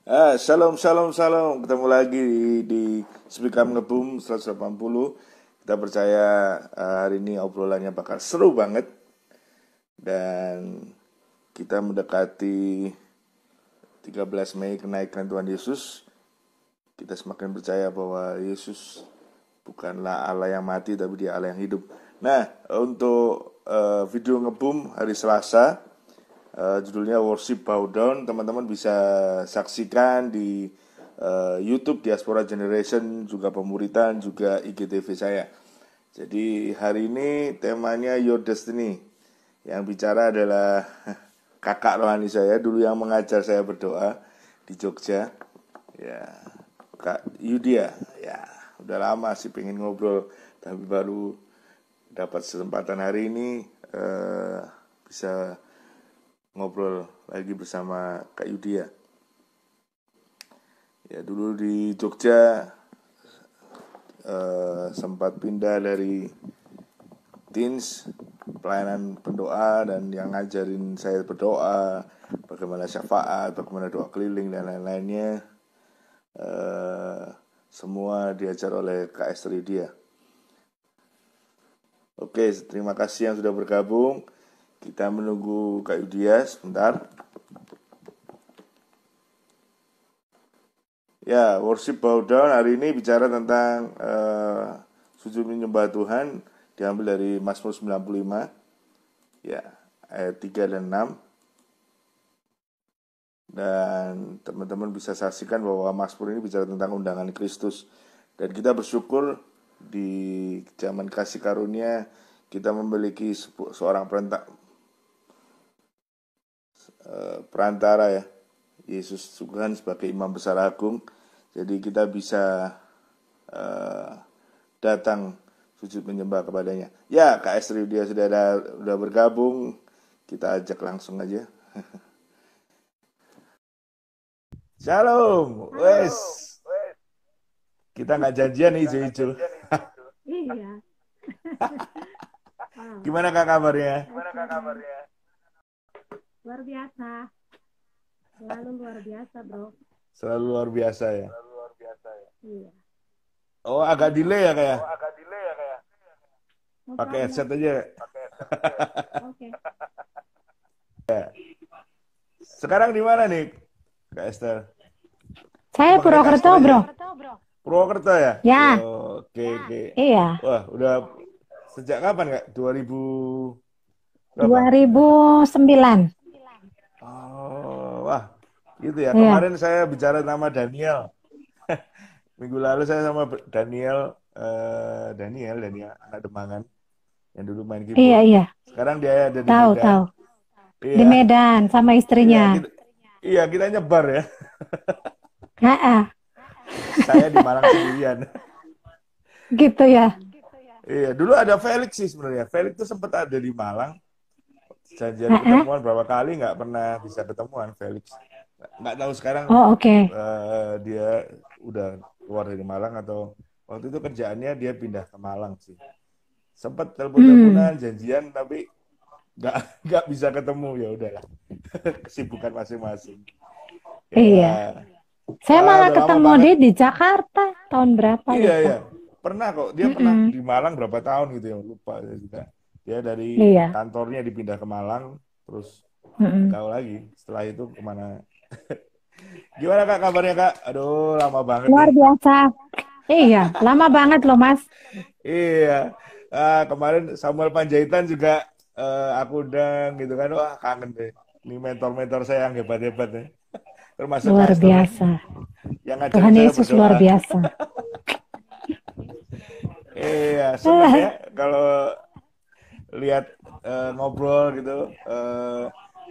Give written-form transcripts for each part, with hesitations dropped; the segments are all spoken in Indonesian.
Shalom, shalom, shalom. Ketemu lagi di Speak Up Ngebum 180. Kita percaya hari ini obrolannya bakal seru banget. Dan kita mendekati 13 Mei kenaikan Tuhan Yesus. Kita semakin percaya bahwa Yesus bukanlah Allah yang mati, tapi Dia Allah yang hidup. Nah, untuk video Ngebum hari Selasa, judulnya Worship Bow Down. Teman-teman bisa saksikan di YouTube Diaspora Generation, juga Pemuritan, juga IGTV saya. Jadi hari ini temanya Your Destiny. Yang bicara adalah kakak rohani saya dulu yang mengajar saya berdoa di Jogja, ya, Kak Yudia. Ya, udah lama sih pengen ngobrol, tapi baru dapat kesempatan hari ini bisa ngobrol lagi bersama Kak Yudia. Ya, dulu di Jogja sempat pindah dari teens, pelayanan pendoa, dan yang ngajarin saya berdoa, bagaimana syafaat, bagaimana doa keliling dan lain-lainnya, semua diajar oleh Kak Esther Yudia. Oke, terima kasih yang sudah bergabung. Kita menunggu Kak Yudia sebentar. Ya, Worship Bow Down hari ini bicara tentang sujud menyembah Tuhan, diambil dari Mazmur 95, ya, ayat 3 dan 6. Dan teman-teman bisa saksikan bahwa Mazmur ini bicara tentang undangan Kristus. Dan kita bersyukur di zaman kasih karunia kita memiliki seorang perantara, ya, Yesus Tuhan sebagai Imam Besar Agung. Jadi kita bisa datang sujud menyembah kepadanya. Ya, Kak Estri dia sudah bergabung. Kita ajak langsung aja. Shalom, wes. Kita nggak janjian nih, hijau-hijau. Iya. Gimana Kak kabarnya? Luar biasa. Selalu luar biasa, bro. Selalu luar biasa ya. Iya. Oh, agak delay ya kayak. No Pakai problem. headset aja. Oke. Sekarang di mana nih, Kak Esther? Saya Pakai Purwokerto, Kasper aja. bro. Purwokerto ya? Ya, Oke. iya. Wah, udah sejak kapan Kak? 2000 berapa? 2009. Oh, wah, gitu ya. Iya. Kemarin saya bicara sama Daniel. Minggu lalu saya sama Daniel anak Demangan yang dulu main Iya, keyboard. iya. Sekarang dia ada di Tahu. Medan. Di Iya, Medan sama iya, istrinya. kita nyebar ya. Heeh, Saya di Malang sendirian. gitu ya. Iya, dulu ada Felix sih sebenarnya. Felix tuh sempat ada di Malang. Janjian Heeh. ketemuan berapa kali nggak pernah bisa ketemuan Felix. Nggak tahu sekarang Oh, oke. dia udah keluar dari Malang atau waktu itu kerjaannya dia pindah ke Malang sih. Sempat Hmm, telepon-teleponan, janjian, tapi nggak nggak bisa ketemu, ya udahlah. Kesibukan masing-masing. iya. Ya, Saya malah udah lama ketemu banget. dia di Jakarta tahun berapa lupa. Iya. Pernah kok. Dia pernah Mm-mm. di Malang berapa tahun gitu ya, lupa saya juga. Dia dari Iya. kantornya dipindah ke Malang, terus nggak Mm-mm. tahu lagi setelah itu kemana. Gimana Kak kabarnya Kak? Aduh, lama banget Luar nih. biasa. Iya, lama banget loh, Mas. Iya. Kemarin Samuel Panjaitan juga aku undang gitu kan. Wah, kangen deh. Ini mentor-mentor saya yang hebat-hebat nih. Termasuk Kak Luar Esther nih, biasa. yang ngajarin Tuhan saya Yesus luar berdoa. biasa. Iya, seneng ya kalau lihat ngobrol gitu.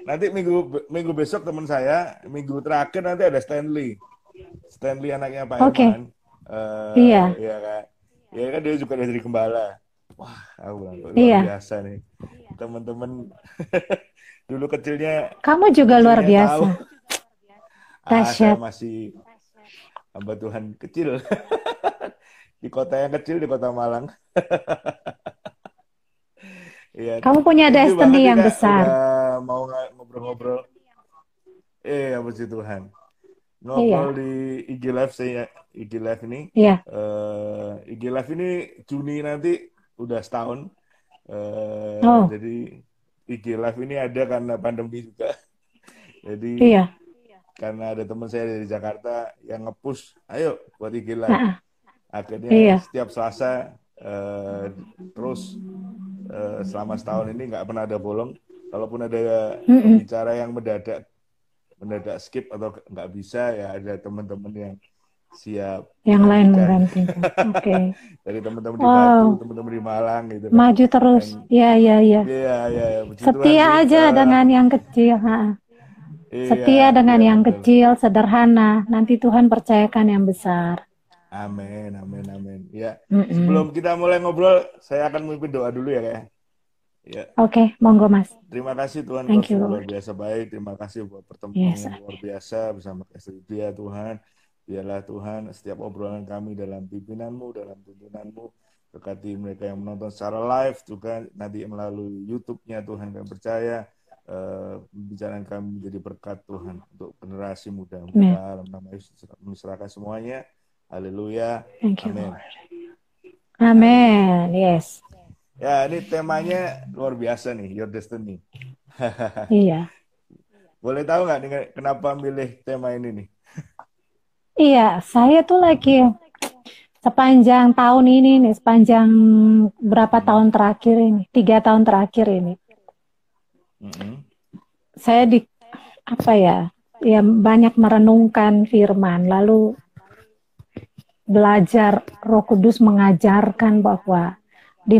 Nanti minggu besok teman saya, minggu terakhir nanti ada Stanley anaknya Pak Oke, Herman. iya, Ya kan, ya kan dia juga dari Gembala. Wah, aku bilang, luar iya. biasa nih teman-teman. Dulu Kamu juga luar kecilnya tahu. biasa. Saya Dahsyat. masih hamba Tuhan kecil di kota yang kecil, di kota Malang. Iya, Kamu punya thank you banget destiny nih yang Kak, besar. udah mau ngobrol-ngobrol. Puji Tuhan. ngobrol Iya, di IG Live saya, IG Live ini. iya. IG Live ini Juni nanti udah setahun. Oh, Jadi IG Live ini ada karena pandemi juga. Jadi iya. karena ada teman saya dari Jakarta yang nge-push, ayo buat IG Live. Heeh, Akhirnya iya. setiap Selasa terus selama setahun ini nggak pernah ada bolong. Kalaupun ada Mm-mm. pembicara yang mendadak mendadak skip atau nggak bisa, ya ada teman-teman yang siap Yang lain menggantikan. menggantikan. Oke. Dari teman-teman di Batu, Wow, teman-teman di Malang gitu kan. maju terus. Dan Iya, iya, iya. iya, iya, iya, puji Tuhan Setia sih. aja dengan yang kecil. Ha. Iya, Setia dengan iya yang benar. kecil, sederhana. Nanti Tuhan percayakan yang besar. Amin, amin, amin. Ya, sebelum Mm-mm. kita mulai ngobrol, saya akan memimpin doa dulu ya, kayak. Ya, Oke, monggo Mas. terima kasih Tuhan, Kau Thank you sudah luar Lord. biasa baik. Terima kasih buat pertemuan Yes. yang luar biasa bersama Pastor dia Tuhan. Biarlah Tuhan setiap obrolan kami dalam pimpinanmu, dalam tuntunanmu. Berkati mereka yang menonton secara live juga nanti melalui YouTube-nya Tuhan, kami percaya pembicaraan kami menjadi berkat Tuhan untuk generasi muda. Amen. Dalam nama Yesus menserahkan semuanya. Haleluya. Thank you Amin. Lord. Haleluya. Amen. Yes. Ya, ini temanya luar biasa nih, Your Destiny. Iya. Boleh tahu nggak nih kenapa milih tema ini nih? Iya, saya tuh lagi sepanjang tahun ini nih, sepanjang berapa Hmm. tahun terakhir ini, 3 tahun terakhir ini, Mm-mm. saya apa ya, ya banyak merenungkan firman, lalu belajar Roh Kudus mengajarkan bahwa di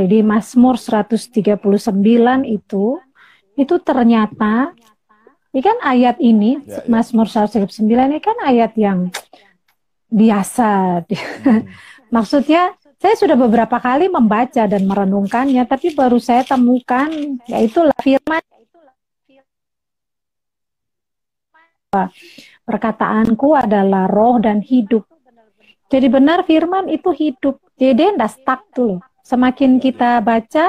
di Mazmur 139 itu ternyata ini kan ayat ini, Ya, ya. Mazmur 139 ini kan ayat yang biasa. Hmm. Maksudnya saya sudah beberapa kali membaca dan merenungkannya, tapi baru saya temukan, yaitulah firman, perkataanku adalah roh dan hidup. Jadi benar firman itu hidup. Jadi dia tidak stuck tuh. Semakin Ya, ya. kita baca,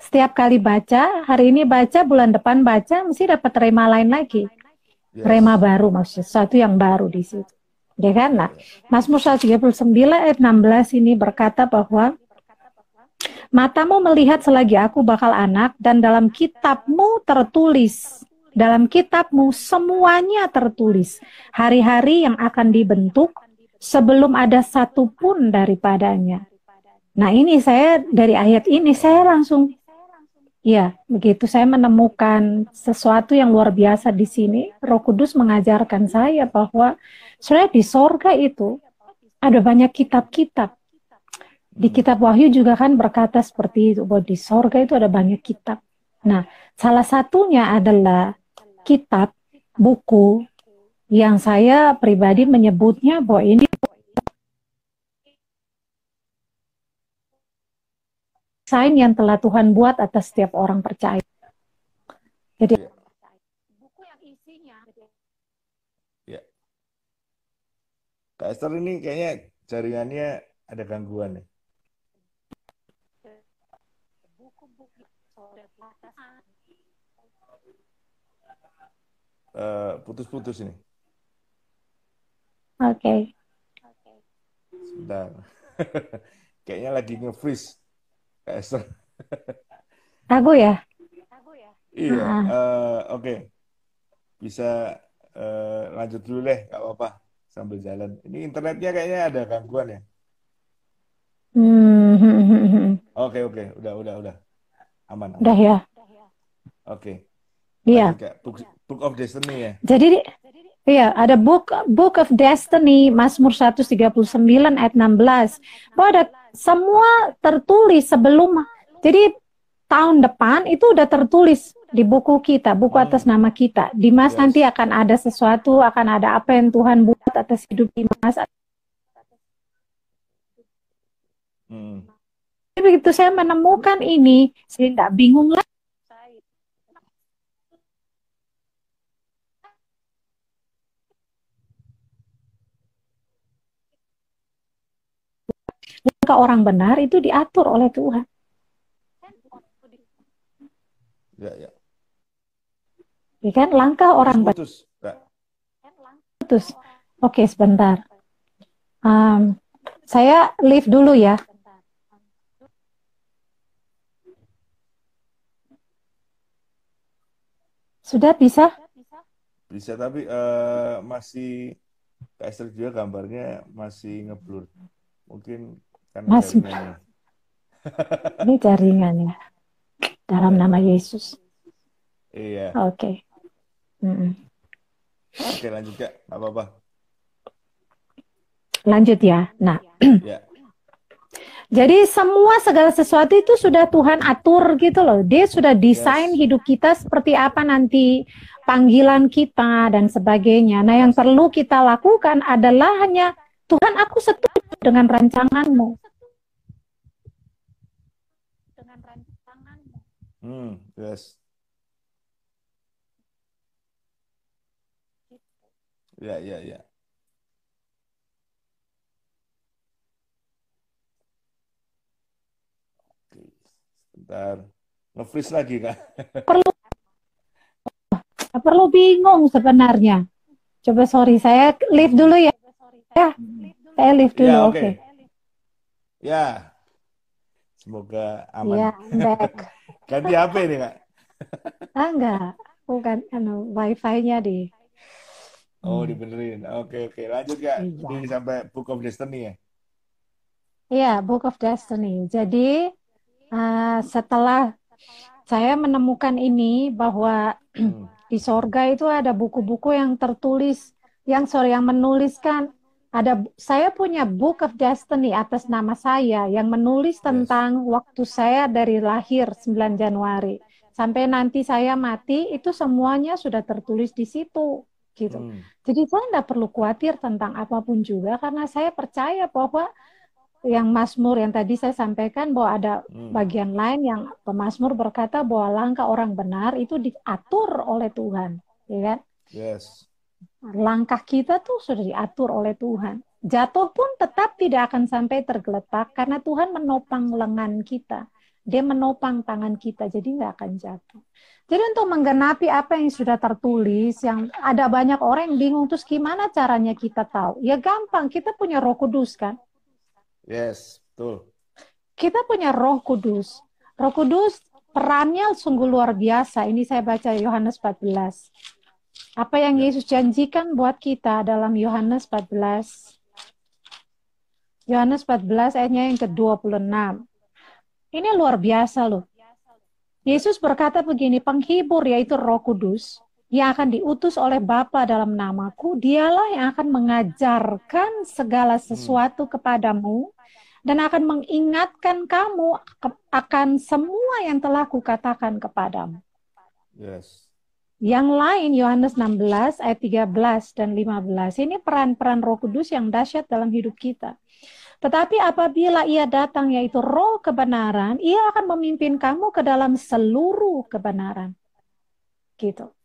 setiap kali baca, hari ini baca, bulan depan baca, mesti dapat rema lain lagi. Yes. Rema baru maksudnya, sesuatu yang baru di situ. Ya kan? Nah, Mazmur 139 ayat 16 ini berkata bahwa matamu melihat selagi aku bakal anak, dan dalam kitabmu tertulis. Dalam kitabmu semuanya tertulis. Hari-hari yang akan dibentuk sebelum ada satupun daripadanya. Nah ini saya dari ayat ini saya langsung, ya begitu saya menemukan sesuatu yang luar biasa di sini. Roh Kudus mengajarkan saya bahwa sebenarnya di sorga itu ada banyak kitab-kitab. Di kitab Wahyu juga kan berkata seperti itu, bahwa di sorga itu ada banyak kitab. Nah, salah satunya adalah kitab, buku, yang saya pribadi menyebutnya bahwa ini sign yang telah Tuhan buat atas setiap orang percaya. Jadi, buku yang isinya. Ya. Kak Esther ini kayaknya jaringannya ada gangguan nih. Putus-putus ini. Oke. Sebentar. Kayaknya lagi nge-freeze Kak Esther. Aku ya. Iya, oke. Bisa lanjut dulu deh, nggak apa-apa sambil jalan. Ini internetnya kayaknya ada gangguan ya. Oke, udah. Aman. Udah ya. Oke. Iya. Lanjut Kak. Book of Destiny ya. Jadi iya, ada Book of Destiny, Mazmur 139 ayat 16. Bahwa ada semua tertulis sebelum, jadi tahun depan itu udah tertulis di buku kita, buku atas nama kita. Dimas Yes. nanti akan ada sesuatu, akan ada apa yang Tuhan buat atas hidup Dimas. Jadi begitu saya menemukan ini, saya tidak bingung lagi. Langkah orang benar itu diatur oleh Tuhan. Ya. Ya kan, langkah orang benar. Putus, Kak. terputus. Oke, sebentar. Saya leave dulu ya. Sudah bisa? Bisa, tapi masih Kak Esther juga gambarnya masih ngeblur. Mungkin karena Mas, jaringannya. ini jaringannya. Dalam Ya, nama Yesus. iya. Oke. Mm-mm. Oke, lanjut Kak. Nggak apa-apa. Lanjut ya. Nah, Ya, jadi semua segala sesuatu itu sudah Tuhan atur gitu loh. Dia sudah desain yes. hidup kita seperti apa nanti, panggilan kita dan sebagainya. Nah, yang perlu kita lakukan adalah hanya Tuhan, aku setuju dengan rancanganmu. Yes. Ya, ya, ya. Oke, sebentar. Nge-freeze lagi Kak. Perlu perlu bingung sebenarnya. Coba sorry, saya leave dulu ya. Ya, saya leave Ya, dulu. oke. Oke. Ya, semoga aman. Ya, back. Ganti HP nih Kak. Enggak, bukan wifi-nya di. Oh, Hmm, dibenerin. Oke, oke. Lanjut Kak. iya. Ini sampai Book of Destiny ya. Iya, Book of Destiny. Jadi setelah saya menemukan ini bahwa Hmm. di sorga itu ada buku-buku yang tertulis, yang menuliskan saya punya Book of Destiny atas nama saya yang menulis Yes. tentang waktu saya dari lahir 9 Januari sampai nanti saya mati itu semuanya sudah tertulis di situ gitu. Hmm. Jadi saya tidak perlu khawatir tentang apapun juga karena saya percaya bahwa yang Mazmur yang tadi saya sampaikan bahwa ada Hmm. bagian lain yang pemazmur berkata bahwa langkah orang benar itu diatur oleh Tuhan, ya kan? Yes. Langkah kita tuh sudah diatur oleh Tuhan. Jatuh pun tetap tidak akan sampai tergeletak karena Tuhan menopang lengan kita. Dia menopang tangan kita, jadi nggak akan jatuh. Jadi untuk menggenapi apa yang sudah tertulis, yang ada banyak orang yang bingung, terus gimana caranya kita tahu? Ya gampang, kita punya Roh Kudus kan? Yes. Betul. Kita punya Roh Kudus. Roh Kudus perannya sungguh luar biasa. Ini saya baca Yohanes 14. Apa yang Ya. Yesus janjikan buat kita dalam Yohanes 14. Yohanes 14 ayatnya yang ke-26. Ini luar biasa loh. Ya. Yesus berkata begini, penghibur yaitu Roh Kudus yang akan diutus oleh Bapa dalam namaku, dialah yang akan mengajarkan segala Hmm. sesuatu kepadamu dan akan mengingatkan kamu akan semua yang telah kukatakan kepadamu. Yes. Yang lain Yohanes 16 ayat 13 dan 15. Ini peran-peran Roh Kudus yang dahsyat dalam hidup kita. Tetapi apabila ia datang yaitu Roh kebenaran, ia akan memimpin kamu ke dalam seluruh kebenaran. Gitu. Ya.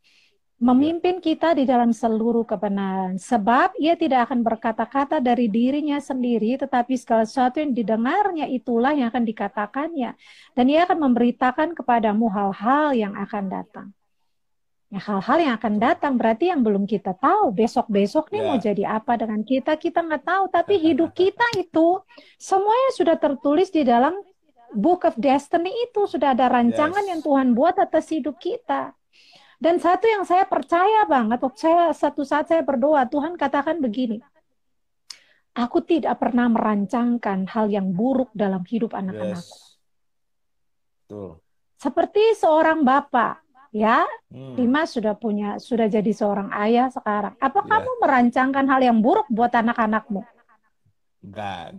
Memimpin kita di dalam seluruh kebenaran. Sebab ia tidak akan berkata-kata dari dirinya sendiri, tetapi segala sesuatu yang didengarnya itulah yang akan dikatakannya. Dan ia akan memberitakan kepadamu hal-hal yang akan datang. Ya, hal-hal yang akan Betul. datang berarti yang belum kita tahu. Besok-besok nih mau Ya. jadi apa dengan kita nggak tahu. Tapi hidup kita itu semuanya sudah tertulis di dalam Book of Destiny itu. Sudah ada rancangan yang Yes. Tuhan buat atas hidup kita. Dan satu yang saya percaya banget, waktu satu saat saya berdoa, Tuhan katakan begini, aku tidak pernah merancangkan hal yang buruk dalam hidup anak-anakku. Yes. Betul. Seperti seorang bapak, ya, Hmm. Dimas sudah jadi seorang ayah sekarang. Apa kamu Ya. merancangkan hal yang buruk buat anak-anakmu? Enggak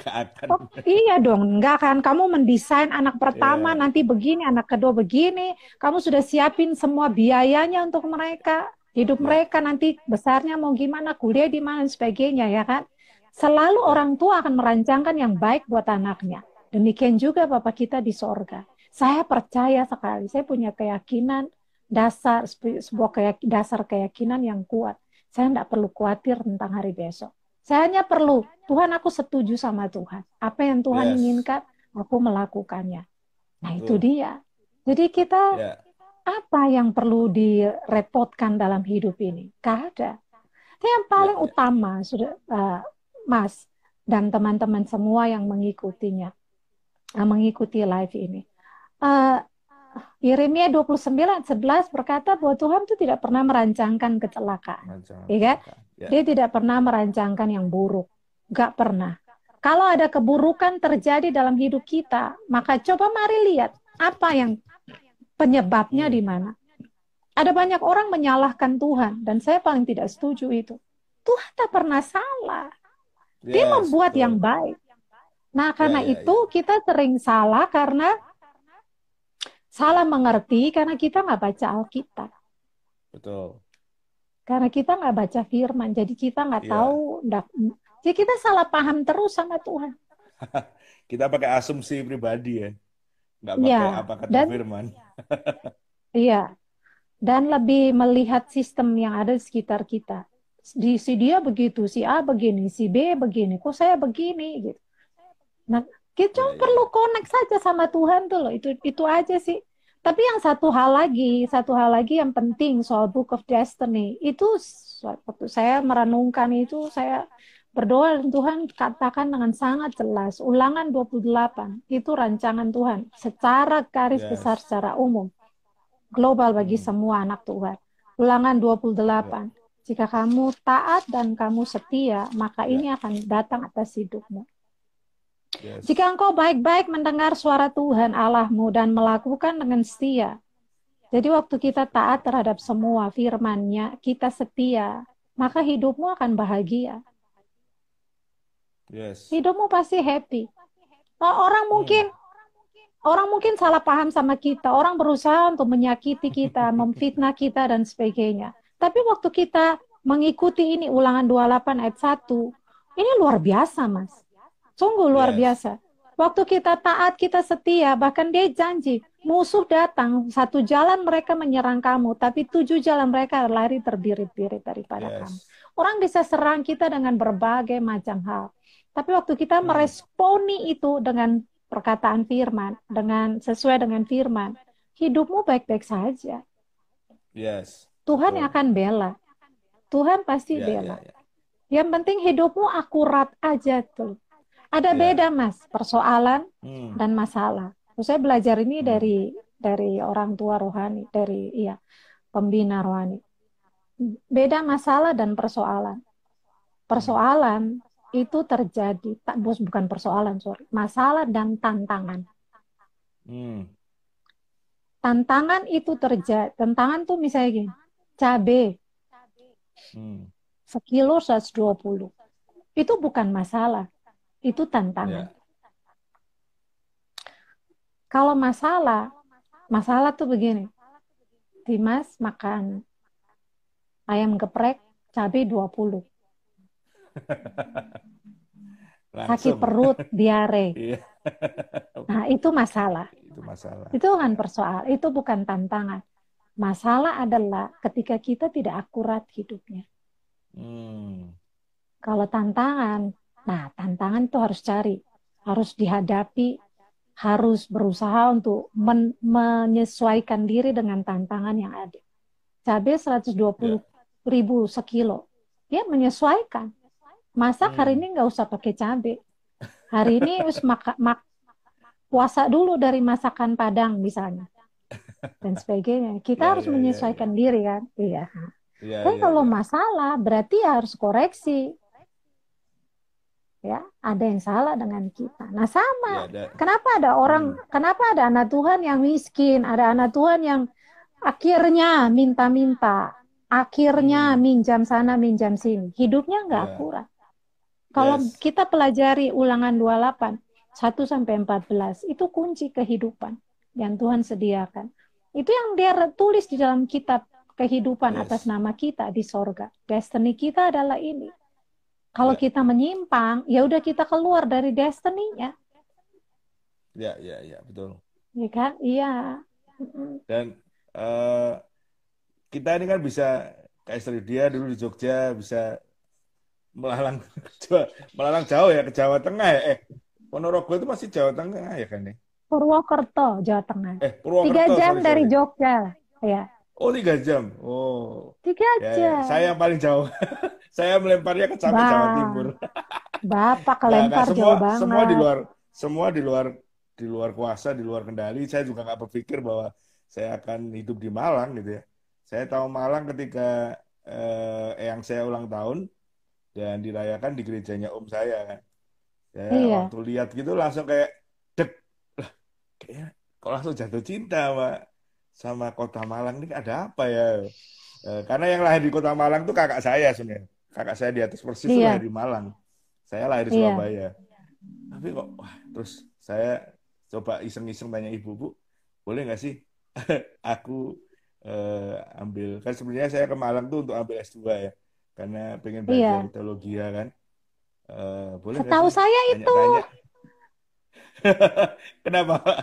akan. Oh, iya dong, enggak kan? Kamu mendesain anak pertama Ya. nanti begini, anak kedua begini. Kamu sudah siapin semua biayanya untuk mereka. Hidup Ya. mereka nanti besarnya mau gimana, kuliah di mana, dan sebagainya, ya kan? Selalu Ya. orang tua akan merancangkan yang baik buat anaknya. Demikian juga Bapak kita di sorga. Saya percaya sekali, saya punya keyakinan, dasar keyakinan yang kuat. Saya tidak perlu khawatir tentang hari besok. Saya hanya perlu, Tuhan aku setuju sama Tuhan. Apa yang Tuhan Yes. inginkan, aku melakukannya. Nah itu Betul. dia. Jadi kita, Ya. apa yang perlu direpotkan dalam hidup ini? Gak ada. Itu yang Ya, paling ya. utama, sudah, Mas dan teman-teman semua yang mengikutinya, mengikuti live ini. Eh, Yeremia 29:11 berkata bahwa Tuhan itu tidak pernah merancangkan kecelakaan. Jangan Ya kan? kecelakaan. Ya, Dia tidak pernah merancangkan yang buruk. Gak pernah. Kalau ada keburukan terjadi dalam hidup kita, maka coba mari lihat apa yang penyebabnya hmm. di mana. Ada banyak orang menyalahkan Tuhan, dan saya paling tidak setuju itu. Tuhan tak pernah salah. Dia Yes, membuat yang betul. baik. Nah, Ya, karena ya, itu ya. kita sering salah karena salah mengerti karena kita nggak baca Alkitab. Betul. Karena kita nggak baca firman, jadi kita nggak tahu. Iya. Jadi kita salah paham terus sama Tuhan. Kita pakai asumsi pribadi ya, nggak pakai Iya, apa kata dan firman. iya, dan lebih melihat sistem yang ada di sekitar kita. Si dia begitu, si A begini, si B begini, kok saya begini gitu. Nah, kita Ya, cuma ya, perlu ya. connect saja sama Tuhan tuh loh. Itu aja sih. Tapi yang satu hal lagi yang penting soal Book of Destiny itu waktu saya merenungkan itu saya berdoa dan Tuhan katakan dengan sangat jelas. Ulangan 28 itu rancangan Tuhan secara garis besar Yes. secara umum global bagi Hmm. semua anak Tuhan. Ulangan Ya, 28. Jika kamu taat dan kamu setia, maka ya. ini akan datang atas hidupmu. Jika Yes. engkau baik-baik mendengar suara Tuhan Allahmu dan melakukan dengan setia. Jadi waktu kita taat terhadap semua firman-Nya, kita setia, maka hidupmu akan bahagia. Yes. Hidupmu pasti happy. Oh, Hmm. orang mungkin salah paham sama kita. Orang berusaha untuk menyakiti kita, memfitnah kita dan sebagainya. Tapi waktu kita mengikuti ini ulangan 28 ayat 1, ini luar biasa, Mas. Sungguh luar Yes. biasa. Waktu kita taat, kita setia, bahkan dia janji, musuh datang, satu jalan mereka menyerang kamu, tapi 7 jalan mereka lari terbirit-birit daripada kamu. Yes. Orang bisa serang kita dengan berbagai macam hal. Tapi waktu kita Hmm. meresponi itu dengan perkataan firman, dengan sesuai dengan firman, hidupmu baik-baik saja. Yes. Tuhan yang Betul. akan bela. Tuhan pasti Ya, ya, bela. ya. Yang penting hidupmu akurat aja tuh. Ada beda, Ya. Mas, persoalan Hmm. dan masalah. Saya belajar ini Hmm. dari orang tua rohani, dari iya, pembina rohani. Beda masalah dan persoalan. Hmm. Persoalan itu terjadi, bukan persoalan, sorry. Masalah dan tantangan. Hmm. Tantangan itu terjadi. Tantangan tuh misalnya gini, cabai Hmm. sekilo 120. Itu bukan masalah, itu tantangan. Ya. Kalau masalah tuh begini. Dimas makan ayam geprek cabai 20. Sakit Langsung. perut, diare. Iya. Nah, itu masalah. Itu masalah. Itu kan Ya. persoalan, itu bukan tantangan. Masalah adalah ketika kita tidak akurat hidupnya. Hmm. Kalau tantangan, nah tantangan itu harus cari, harus dihadapi, harus berusaha untuk menyesuaikan diri dengan tantangan yang ada. Cabai 120 Ya. ribu sekilo. Dia menyesuaikan. Masak hari Hmm. ini nggak usah pakai cabai. Hari ini harus puasa dulu dari masakan Padang misalnya. Dan sebagainya. Kita Ya, harus ya, ya, ya. menyesuaikan diri kan. Iya. Ya, Tapi ya, kalau ya. masalah berarti harus koreksi. Ya, ada yang salah dengan kita. Nah, Ya, sama. ada. Hmm. Kenapa ada anak Tuhan yang miskin, ada anak Tuhan yang akhirnya minta-minta, akhirnya Hmm. minjam sana, minjam sini. Hidupnya nggak Ya. akurat. Kalau Yes. kita pelajari ulangan 28, 1 sampai 14, itu kunci kehidupan yang Tuhan sediakan. Itu yang dia tulis di dalam kitab kehidupan atas Yes. nama kita di sorga. Destiny kita adalah ini. Kalau Ya. kita menyimpang, ya udah kita keluar dari destiny-nya. Ya, ya, ya, betul. Ya kan? Iya. Mm-mm. Dan eh, kita ini kan bisa kayak istri dia dulu di Jogja bisa melalang melalang jauh ya ke Jawa Tengah ya. Ponorogo itu masih Jawa Tengah ya kan ya? Purwokerto, Jawa Tengah. tiga Purwokerto, jam sorry dari sorry. Jogja. Ya, Oh 3 jam. Oh 3 ya, ya. Saya jam. yang paling jauh. Saya melemparnya ke sampai Jawa Bah, Timur. Bapak Nggak kelempar semua jauh semua banget. di luar kuasa, di luar kendali. Saya juga nggak berpikir bahwa saya akan hidup di Malang gitu ya. Saya tahu Malang ketika yang saya ulang tahun dan dirayakan di gerejanya om saya kan. Saya Iya, waktu lihat gitu langsung kayak dek, lah kayaknya kok langsung jatuh cinta sama sama kota Malang ini ada apa ya? Karena yang lahir di kota Malang tuh kakak saya sebenarnya. Kakak saya di atas persis itu lahir iya, di Malang. Saya lahir di iya. Surabaya. Tapi kok, wah, terus saya coba iseng-iseng tanya ibu, Bu, boleh nggak sih aku ambil, kan sebenarnya saya ke Malang tuh untuk ambil S2 ya, karena pengen belajar Iya. teologi ya kan. Boleh nggak Setahu sih saya itu, tanya-tanya? Kenapa, Pak?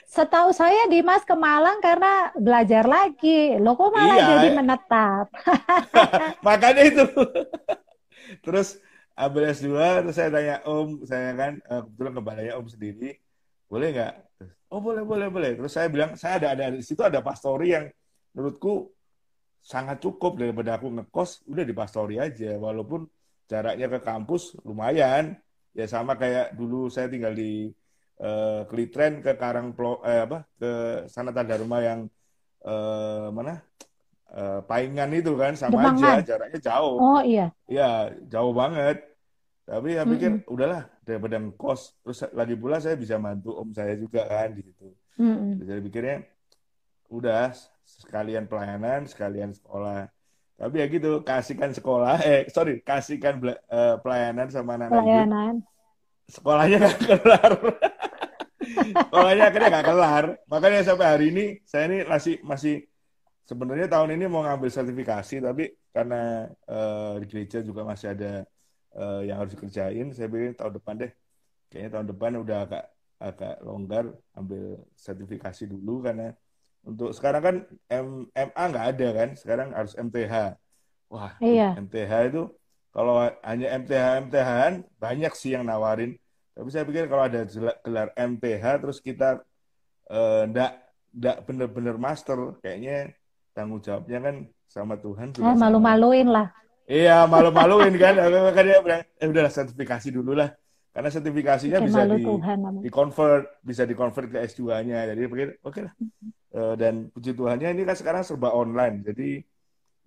setahu saya Dimas ke Malang karena belajar lagi. Loh kok malah Iya, jadi menetap? makanya itu. Terus ambil S2, terus saya tanya Om, saya kan kebetulan kepalanya Om sendiri, boleh nggak? Terus, oh boleh, boleh, boleh. Terus saya bilang, saya ada di situ ada pastori yang menurutku sangat cukup daripada aku ngekos, udah di pastori aja. Walaupun jaraknya ke kampus lumayan, ya sama kayak dulu saya tinggal di Klitren ke apa ke Sanata Dharma yang mana Paingan itu kan sama aja, Demangan. jaraknya jauh. Oh iya. Ya, jauh banget. Tapi saya pikir Mm-mm. udahlah daripada ngekos. Terus lagi pula saya bisa bantu om saya juga kan di situ. Mm-mm. Jadi pikirnya udah sekalian pelayanan, sekalian sekolah. Tapi ya gitu, kasihkan sekolah, sorry, kasihkan pelayanan sama anak-anak youth. Pelayanan. Sekolahnya nggak kelar. Sekolahnya akhirnya nggak kelar. Makanya sampai hari ini saya ini masih masih sebenarnya tahun ini mau ngambil sertifikasi, tapi karena di gereja juga masih ada yang harus dikerjain, saya pikir tahun depan deh. Kayaknya tahun depan udah agak agak longgar ambil sertifikasi dulu karena untuk sekarang kan MA nggak ada kan, sekarang harus MTH. Wah, tuh Iya. MTH itu kalau hanya MTH-MTH-an banyak sih yang nawarin. Tapi saya pikir kalau ada gelar MTH terus kita ndak ndak bener-bener master, kayaknya tanggung jawabnya kan sama Tuhan juga sama. Malu-maluin lah. Iya, malu-maluin kan. Makanya dia bilang, udahlah sertifikasi dulu lah. Karena sertifikasinya Bikin bisa malu Tuhan namanya. di-convert ke S2-nya. Jadi pikir, oke lah. Dan puji Tuhannya ini kan sekarang serba online. Jadi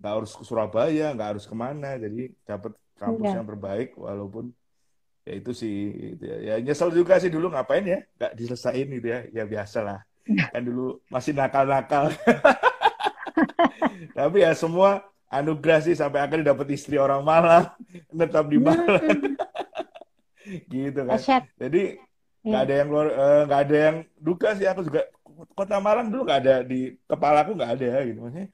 nggak harus ke Surabaya, nggak harus kemana. Jadi dapat kampus Iya. yang terbaik walaupun ya itu sih gitu ya. Ya nyesel juga sih dulu ngapain ya, nggak diselesain gitu ya. Ya biasa lah. Kan dulu masih nakal-nakal. Tapi ya semua anugerah sih sampai akhirnya dapat istri orang Malang, tetap di Malang Hmm. gitu kan. Asyik. Jadi nggak Iya. ada yang nggak ada yang duka sih, aku juga kota Malang dulu nggak ada di kepala aku, nggak ada gitu, maksudnya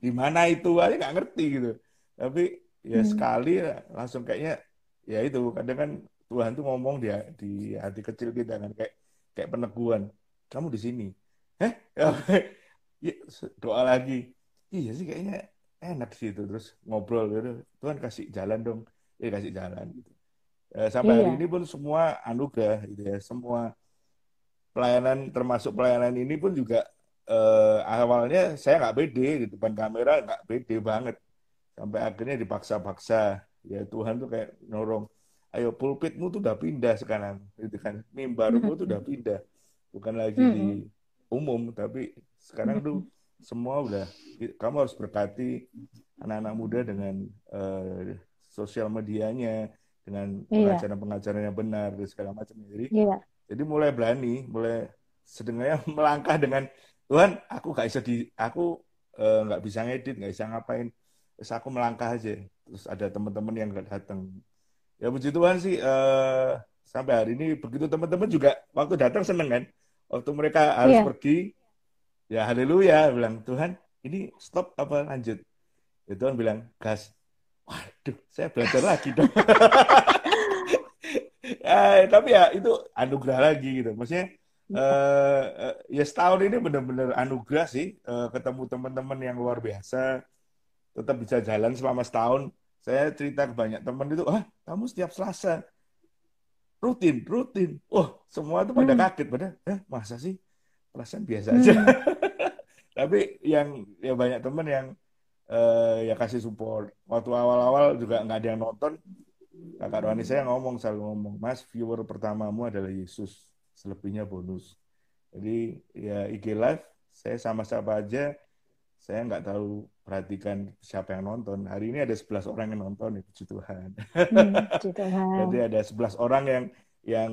di mana itu aja nggak ngerti gitu. Tapi ya Hmm. sekali langsung kayaknya ya itu kadang kan Tuhan tuh ngomong dia di hati kecil kita kan kayak kayak peneguhan, kamu di sini, eh ya, doa lagi, iya sih kayaknya enak sih itu, terus ngobrol gitu, Tuhan kasih jalan dong, kasih jalan gitu. Sampai hari Iya. ini pun semua anugerah gitu ya, semua pelayanan termasuk pelayanan ini pun juga awalnya saya nggak pede di depan kamera, nggak pede banget sampai akhirnya dipaksa-paksa, ya Tuhan tuh kayak norong, ayo pulpitmu tuh udah pindah sekarang gitu kan, mimbarmu tuh udah Hmm. pindah, bukan lagi di Hmm. umum tapi sekarang tuh Hmm. semua udah, kamu harus berkati anak-anak muda dengan sosial medianya, dengan Iya. pengajaran-pengajaran yang benar dan segala macam. Iya. Jadi mulai berani, mulai sedengannya melangkah dengan Tuhan, aku gak bisa aku nggak bisa ngedit, nggak bisa ngapain, terus aku melangkah aja. Terus ada teman-teman yang gak datang. Ya puji Tuhan sih, sampai hari ini begitu teman-teman juga waktu datang seneng kan. Waktu mereka harus Iya. pergi, ya haleluya, bilang Tuhan, ini stop apa lanjut? Ya Tuhan bilang gas. Waduh, saya belajar lagi dong. Tapi ya itu anugerah lagi gitu. Maksudnya ya setahun ini benar-benar anugerah sih, ketemu teman-teman yang luar biasa, tetap bisa jalan selama setahun. Saya cerita ke banyak teman itu, ah kamu setiap Selasa rutin, rutin. Oh semua tuh pada Hmm. kaget, pada, masa sih? Perasaan biasa aja. Hmm. Tapi yang ya banyak teman yang ya kasih support. Waktu awal-awal juga nggak ada yang nonton, kakak Rohani saya selalu ngomong, Mas, viewer pertamamu adalah Yesus, selebihnya bonus. Jadi ya IG live saya sama siapa aja, saya nggak tahu perhatikan siapa yang nonton. Hari ini ada 11 orang yang nonton, ya puji Tuhan. Puji Tuhan. Berarti ada 11 orang yang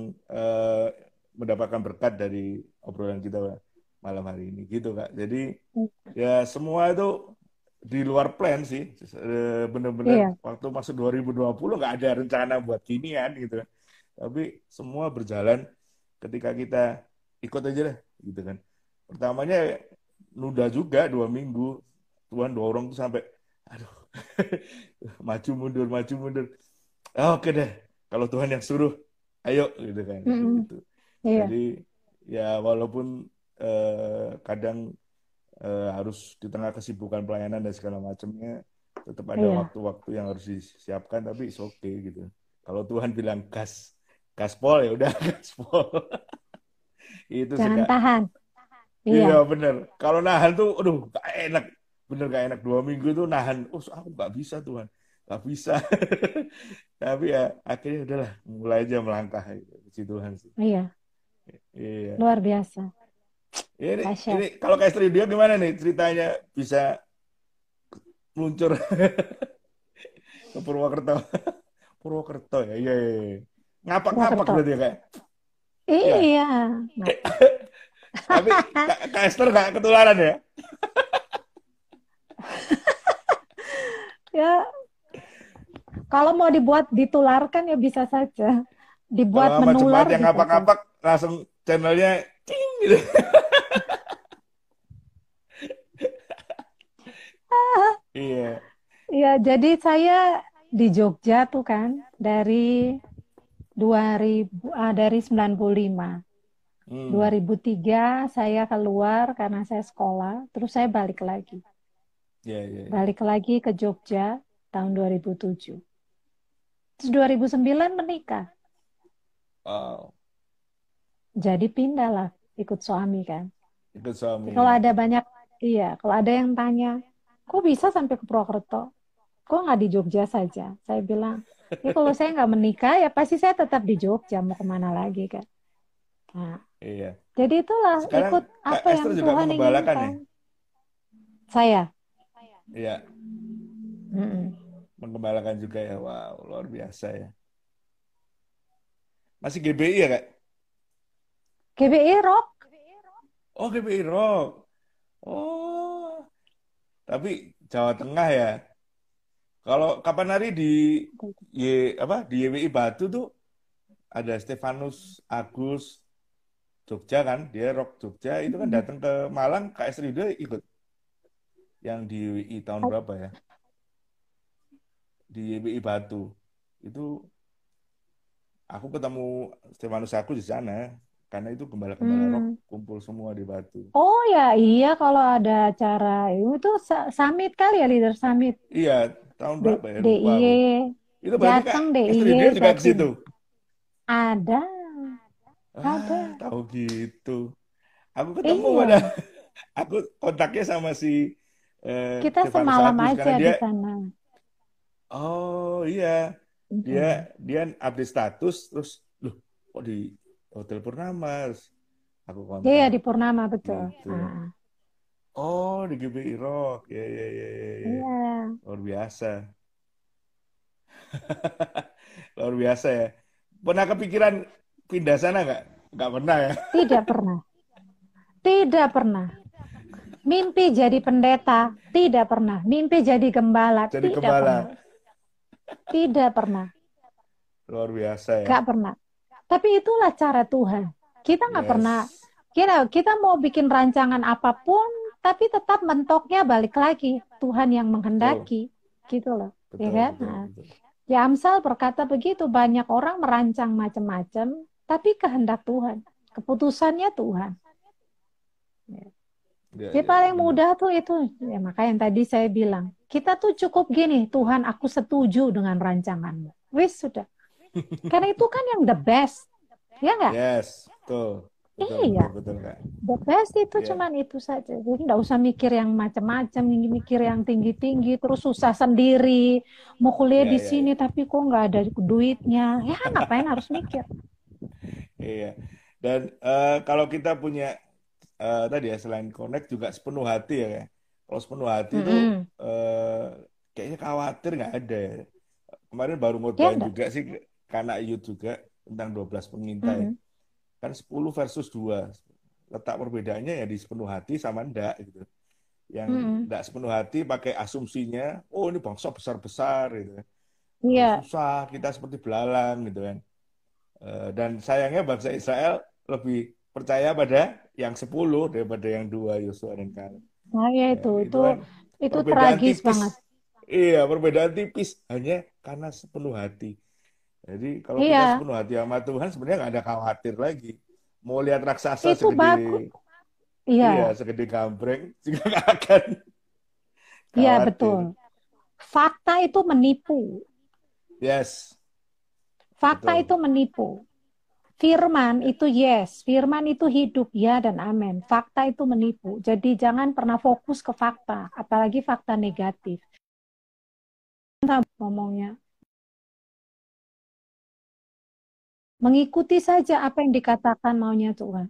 mendapatkan berkat dari obrolan kita malam hari ini gitu Kak. Jadi ya semua itu di luar plan sih. Bener-bener Iya, waktu masuk 2020 nggak ada rencana buat ginian gitu. Tapi semua berjalan ketika kita ikut aja lah gitu kan. Pertamanya nuda juga 2 minggu. Tuhan dorong tuh sampai aduh maju mundur. Ah, oke deh, kalau Tuhan yang suruh, ayo gitu kan, mm-mm. gitu. Iya, Jadi ya walaupun kadang harus di tengah kesibukan pelayanan dan segala macamnya, tetap ada iya. waktu-waktu yang harus disiapkan, tapi it's okay gitu. Kalau Tuhan bilang gas, gaspol ya udah gaspol. Itu sih Jangan Kak. tahan. Iya, Iya bener. Kalau nahan tuh, aduh, gak enak. Bener gak enak. 2 minggu itu nahan. Oh, aku gak bisa Tuhan. Gak bisa. Tapi ya akhirnya udahlah. Mulai aja melangkah. Puji Tuhan sih. iya. Iya. Luar biasa. Ini Dahsyat. kalau kayak studio gimana nih ceritanya bisa meluncur ke Purwokerto? Purwokerto ya. Iya, iya, iya. Ngapak-ngapak Purwokerto. berarti ya kayak. Iya. Iya. Nah, Tapi Kak Esther gak ketularan ya? ya, kalau mau dibuat ditularkan ya bisa saja. Kalau Dibuat sama jemaat menular yang bisa saja. ngapak-ngapak langsung channelnya cing gitu. Iya. Iya, jadi saya di Jogja tuh kan dari 2000 dari 95. Hmm. 2003 saya keluar karena saya sekolah, terus saya balik lagi. Iya, iya, iya. Balik lagi ke Jogja tahun 2007. Terus 2009 menikah. Wow. Jadi pindah lah ikut suami kan. Ikut suami Kalau ya. ada banyak, iya, kalau ada yang tanya, kok bisa sampai ke Purwokerto? Kok nggak di Jogja saja? Saya bilang, ya kalau saya nggak menikah, ya pasti saya tetap di Jogja, mau kemana lagi kan? Nah, Iya. jadi itulah Sekarang ikut Kak apa yang Esther juga Tuhan mengembalakan ya? inginkan. Saya, Iya. mm-mm. Mengembalakan juga ya. Wow, luar biasa ya. Masih GBI ya Kak? GBI Rock, Oh, GBI Rock. Oh, tapi Jawa Tengah ya. Kalau kapan hari di YWI Batu tuh ada Stefanus Agus Jogja kan, dia rock Jogja itu kan mm-mm. datang ke Malang, Kak Esther juga ikut yang di YWI tahun berapa ya? Di YWI Batu. Itu aku ketemu Stefanus Agus di sana karena itu gembala-gembala rock Hmm. kumpul semua di Batu. Oh ya, iya kalau ada acara itu summit kali ya, leader summit Iya, tahun berapa ya? Lupa aku. DIY, Itu berarti Kak datang Esther DIY dia juga ke Jatim. situ. Ada, Ah, ada. tahu gitu. Aku ketemu pada Iya, aku kontaknya sama si kita Stefanus semalam Agus aja karena di dia sana. oh iya dia Mm-mm. dia update status terus loh kok di Hotel Purnama. Terus aku Iya, kontak di Purnama betul. gitu. Ah, Oh di GBI Rock ya ya ya ya ya. iya, Luar biasa. Luar biasa ya. Pernah kepikiran pindah sana nggak? Nggak pernah ya. tidak pernah, tidak pernah. Mimpi jadi pendeta, tidak pernah. Mimpi jadi gembala, Jadi tidak pernah. gembala. Tidak pernah, Luar biasa ya. gak pernah. Tapi itulah cara Tuhan. Kita nggak pernah. Yes. Kita mau bikin rancangan apapun, tapi tetap mentoknya balik lagi. Tuhan yang Betul. menghendaki, gitu loh. Ya Betul, kan? betul, Nah, betul. ya Amsal berkata begitu, banyak orang merancang macam-macam, tapi kehendak Tuhan, keputusannya Tuhan. Ya. Ya, Jadi ya, ya, paling benar. mudah tuh itu, ya makanya yang tadi saya bilang, kita tuh cukup gini, Tuhan aku setuju dengan rancanganmu. Wis sudah. Karena itu kan yang the best, ya nggak? Yes, betul. Betul, betul, Iya, betul, Kak. the best itu Ya, cuman itu saja. Jadi nggak usah mikir yang macam-macam, mikir yang tinggi-tinggi, terus susah sendiri. Mau kuliah ya, di ya, sini ya. tapi kok nggak ada duitnya. Ya ngapain harus mikir? Iya. Dan kalau kita punya tadi ya selain connect juga sepenuh hati ya, Kak. Kalau sepenuh hati itu Mm-mm. kayaknya khawatir nggak ada ya. Kemarin baru Ya ngutbain enggak. juga sih karena Iyut juga tentang 12 pengintai. Mm-mm. Kan 10 versus 2. Letak perbedaannya ya di sepenuh hati sama enggak gitu. Yang Mm-mm. enggak sepenuh hati pakai asumsinya, oh ini bangsa besar-besar gitu kan. Iya, Susah, kita seperti belalang gitu kan. Dan sayangnya bangsa Israel lebih percaya pada yang 10 daripada yang 2 Yosua dan Kaleb. nah ya Ya, itu itu kan itu perbedaan tragis tipis. banget. Iya, perbedaan tipis hanya karena sepenuh hati. Jadi kalau kita Iya, sepenuh hati sama Tuhan sebenarnya nggak ada khawatir lagi. Mau lihat raksasa itu segede, bagus. iya, Iya, segede gambreng juga nggak akan iya betul. khawatir. Fakta itu menipu. Yes, Fakta betul. itu menipu. Firman Ya, itu yes, firman itu hidup, ya dan amin. Fakta itu menipu. Jadi jangan pernah fokus ke fakta, apalagi fakta negatif. Ngomongnya, mengikuti saja apa yang dikatakan maunya Tuhan.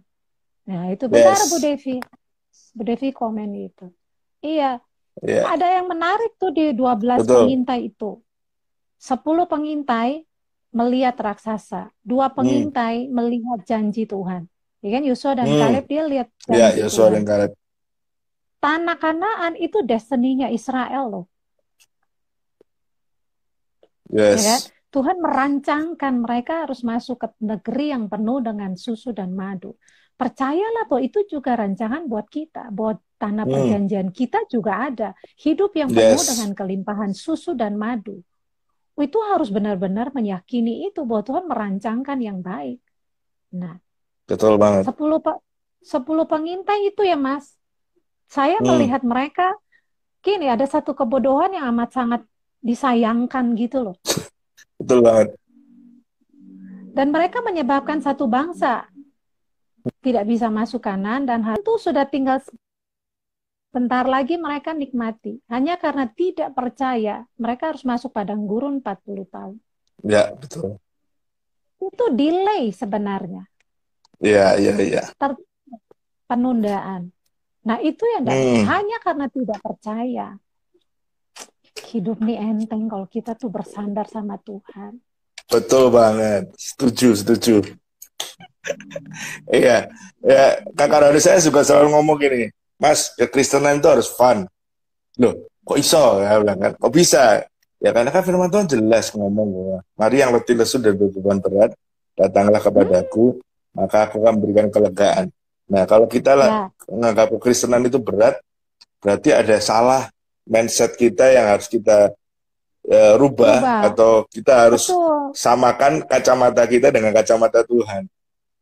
Nah, itu benar Bu yes, Devi. Bu Devi komen itu. Iya, ya, ada yang menarik tuh di 12 betul. pengintai itu. 10 pengintai melihat raksasa, 2 Hmm, pengintai melihat janji Tuhan. Ya kan Yosua dan Kaleb hmm, dia lihat ya, janji Yosua Tuhan. dan Kaleb. Tanah Kanaan itu destininya Israel loh, ya kan? Yes, Tuhan merancangkan mereka harus masuk ke negeri yang penuh dengan susu dan madu. Percayalah bahwa itu juga rancangan buat kita, buat tanah hmm, perjanjian kita juga ada. Hidup yang penuh dengan yes, kelimpahan susu dan madu. Itu harus benar-benar meyakini itu bahwa Tuhan merancangkan yang baik. Nah, betul banget. 10 10 pengintai itu ya Mas. Saya Hmm, melihat mereka gini, ada satu kebodohan yang amat sangat disayangkan gitu loh. betul banget. Dan mereka menyebabkan satu bangsa tidak bisa masuk kanan dan hal itu sudah tinggal bentar lagi mereka nikmati. Hanya karena tidak percaya, mereka harus masuk padang gurun 40 tahun. Ya, betul. Itu delay sebenarnya, Iya, iya, iya. penundaan. Nah, itu yang tidak boleh. Hmm, Hanya karena tidak percaya. Hidup nih enteng kalau kita tuh bersandar sama Tuhan. betul banget. Setuju, setuju. Iya, ya kakak dari saya juga selalu ngomong gini, Mas, kekristenan itu harus fun. Loh, kok iso? Ya bilang kan, kok bisa? Ya karena kan firman Tuhan jelas ngomong bahwa mari yang letih lesu dan beban berat, datanglah Hmm, kepadaku, maka aku akan memberikan kelegaan. Nah, kalau kita lah ya, menganggap kekristenan itu berat, berarti ada salah mindset kita yang harus kita rubah rubah. atau kita harus Betul. samakan kacamata kita dengan kacamata Tuhan.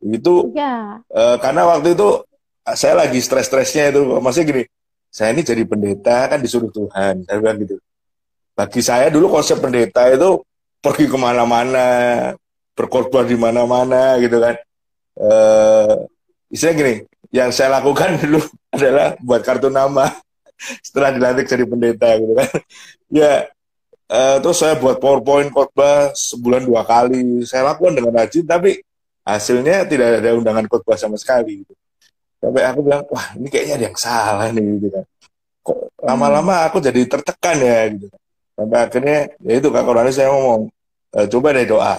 Itu Ya, karena waktu itu saya lagi stres-stresnya itu, maksudnya gini, saya ini jadi pendeta kan disuruh Tuhan, saya bilang gitu. Bagi saya dulu konsep pendeta itu pergi kemana-mana, berkorban di mana-mana gitu kan. Eh, Istilahnya gini, yang saya lakukan dulu adalah buat kartu nama setelah dilantik jadi pendeta gitu kan. Ya, terus saya buat PowerPoint khotbah sebulan 2 kali. Saya lakukan dengan rajin, tapi hasilnya tidak ada undangan khotbah sama sekali. Gitu. Sampai aku bilang, wah ini kayaknya ada yang salah nih gitu kan. Kok hmm, lama-lama aku jadi tertekan ya gitu. Sampai akhirnya ya itu Kak Korani saya ngomong, coba deh doa.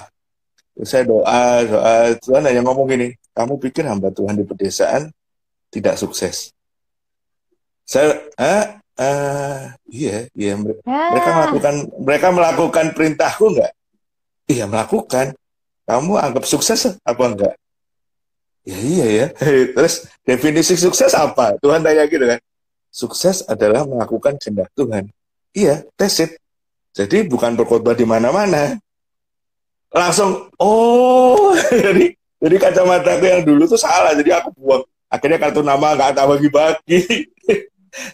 Terus saya doa, doa, Tuhan hanya ngomong gini, kamu pikir hamba Tuhan di pedesaan tidak sukses? Saya, iya, iya, ya, mereka melakukan perintahku nggak? Iya melakukan. Kamu anggap sukses apa enggak? Ya iya ya. Terus definisi sukses apa? Tuhan tanya gitu kan. Sukses adalah melakukan kehendak Tuhan. Iya, that's it. Jadi bukan berkhotbah di mana-mana. Langsung, oh, jadi kacamata aku yang dulu tuh salah. Jadi aku buang. Akhirnya kartu nama nggak tak bagi-bagi.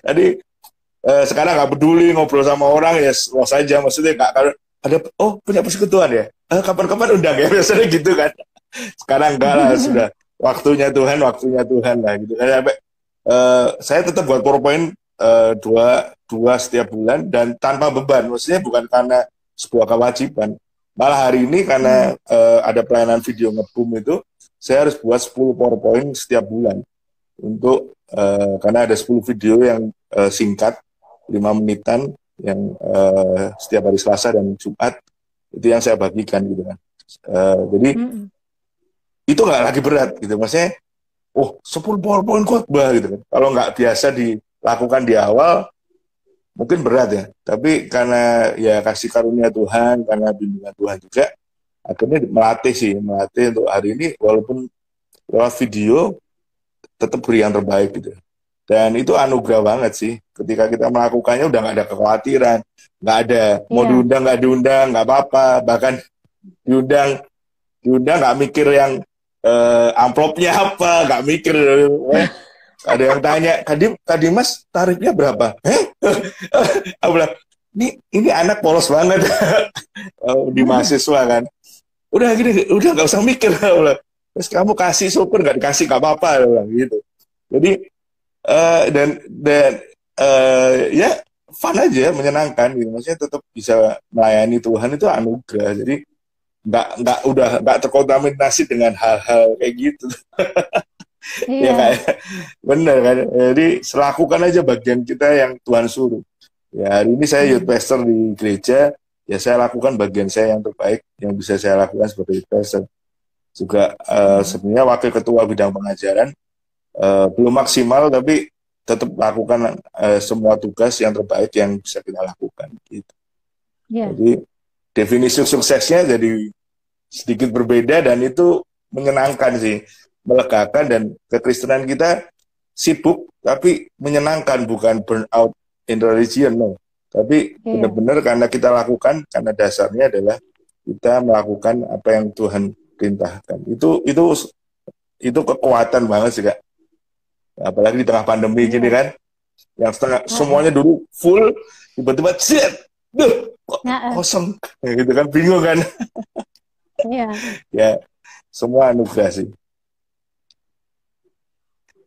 Tadi sekarang nggak peduli ngobrol sama orang ya, los aja. Maksudnya nggak kalau ada, oh punya persekutuan ya. Kapan-kapan undang ya biasanya gitu kan. Sekarang enggak lah sudah. waktunya Tuhan lah gitu. Saya tetap buat PowerPoint dua setiap bulan dan tanpa beban. Maksudnya bukan karena sebuah kewajiban. Malah hari ini karena ada pelayanan video ngebum itu, saya harus buat 10 PowerPoint setiap bulan untuk karena ada 10 video yang singkat 5 menitan yang setiap hari Selasa dan Jumat itu yang saya bagikan gitu kan. Jadi itu nggak lagi berat gitu. Maksudnya, 10 PowerPoint khotbah gitu kan. Kalau nggak biasa dilakukan di awal, mungkin berat ya. Tapi karena ya kasih karunia Tuhan, karena bimbingan Tuhan juga, akhirnya melatih untuk hari ini, walaupun lewat video, tetap beri yang terbaik gitu. Dan itu anugerah banget sih. Ketika kita melakukannya udah nggak ada kekhawatiran, nggak ada mau diundang nggak diundang nggak apa-apa. Bahkan diundang nggak mikir yang amplopnya apa, nggak mikir. Ada yang tanya, tadi Mas tarifnya berapa? Aku bilang, ini anak polos banget di mahasiswa kan. Udah gini, udah nggak usah mikir. Terus kamu kasih syukur, nggak dikasih nggak apa-apa gitu. Jadi ya fun aja, menyenangkan gitu. Maksudnya tetap bisa melayani Tuhan itu anugerah. Jadi nggak terkontaminasi dengan hal-hal kayak gitu. Ya kayak bener kan. Jadi selakukan aja bagian kita yang Tuhan suruh. Ya hari ini saya youth pastor di gereja, ya saya lakukan bagian saya yang terbaik yang bisa saya lakukan sebagai youth pastor. Juga sebenarnya wakil ketua bidang pengajaran, belum maksimal tapi tetap lakukan semua tugas yang terbaik yang bisa kita lakukan gitu. Jadi definisi suksesnya jadi sedikit berbeda dan itu menyenangkan sih, melegakan, dan kekristenan kita sibuk tapi menyenangkan, bukan burnout in religion, no. Tapi benar-benar karena kita lakukan, karena dasarnya adalah kita melakukan apa yang Tuhan perintahkan. Itu kekuatan banget sih Kak. Apalagi di tengah pandemi gini kan, yang semuanya dulu full, tiba-tiba kosong, gitu kan, bingung kan. Ya, semua anugerah sih.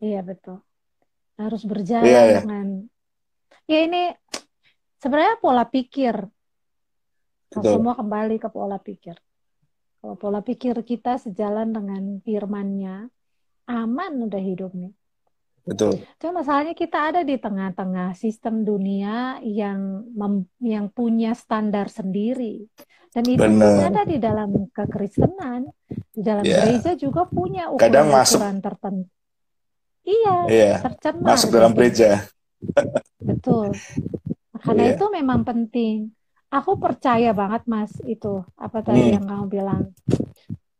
Iya betul. Harus berjalan dengan. Ya ini sebenarnya pola pikir. Semua kembali ke pola pikir. Kalau pola pikir kita sejalan dengan firman-Nya, aman udah hidupnya. Betul. Cuma masalahnya kita ada di tengah-tengah sistem dunia yang punya standar sendiri. Dan itu pun ada di dalam kekristenan. Di dalam gereja juga punya ukuran-ukuran tertentu. Iya, tercemar. Masuk dalam gereja. Betul. Karena itu memang penting. Aku percaya banget Mas itu. Apa tadi yang kamu bilang?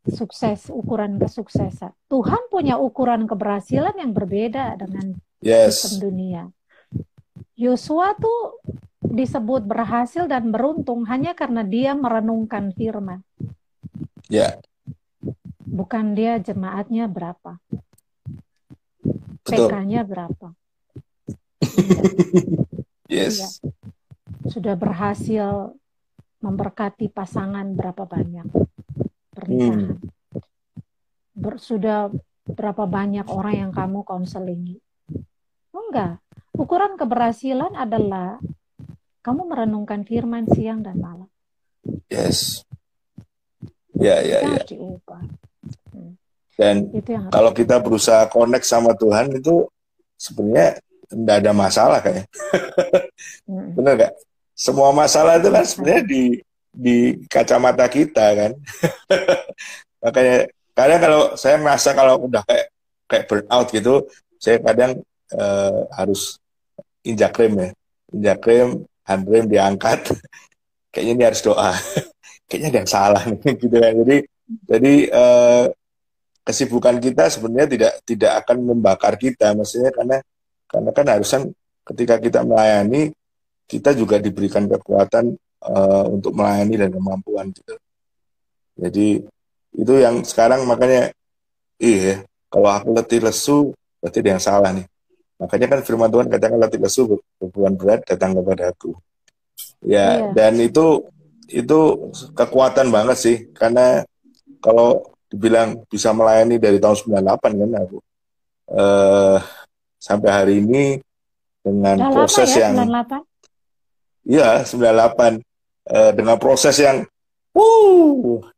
Sukses, ukuran kesuksesan. Tuhan punya ukuran keberhasilan yang berbeda dengan sistem dunia. Yosua tuh disebut berhasil dan beruntung hanya karena dia merenungkan firman. Bukan dia jemaatnya berapa. PK-nya berapa. Iya. Sudah berhasil memberkati pasangan berapa banyak. Pernikahan. Sudah berapa banyak orang yang kamu konselingi? Enggak. Ukuran keberhasilan adalah kamu merenungkan firman siang dan malam. Ya. Harus diubah. Dan kalau kita berusaha connect sama Tuhan itu sebenarnya tidak ada masalah kayaknya. Benar nggak? Semua masalah itu kan sebenarnya di kacamata kita kan. Makanya kadang kalau saya merasa kalau udah kayak burnout gitu, saya kadang harus injak rem ya. Injak rem, handrem diangkat. Kayaknya ini harus doa. Kayaknya ada yang salah nih gitu kan. Jadi kesibukan kita sebenarnya tidak akan membakar kita, maksudnya karena kan harusnya ketika kita melayani kita juga diberikan kekuatan untuk melayani dan kemampuan gitu. Jadi itu yang sekarang makanya kalau aku letih lesu berarti ada yang salah nih. Makanya kan firman Tuhan katakan letih lesu beban berat datang kepada aku. Dan itu kekuatan banget sih, karena kalau dibilang bisa melayani dari tahun 98 kan aku. Eh, Sampai hari ini dengan Udah lama proses ya, yang 98? ya 98 dengan proses yang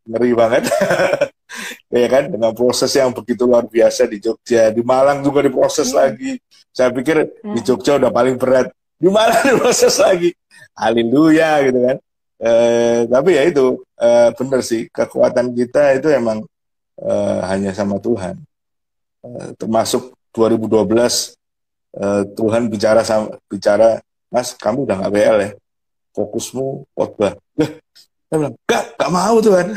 ngeri banget. Ya kan, dengan proses yang begitu luar biasa di Jogja, di Malang juga diproses Mm-mm. lagi. Saya pikir di Ya. Jogja udah paling berat, di Malang diproses lagi. Haleluya gitu kan. Tapi ya itu benar sih, kekuatan kita itu emang hanya sama Tuhan. Termasuk 2012 Tuhan bicara, Mas, kamu udah nggak WL ya, fokusmu khotbah. Saya bilang, gak mau Tuhan.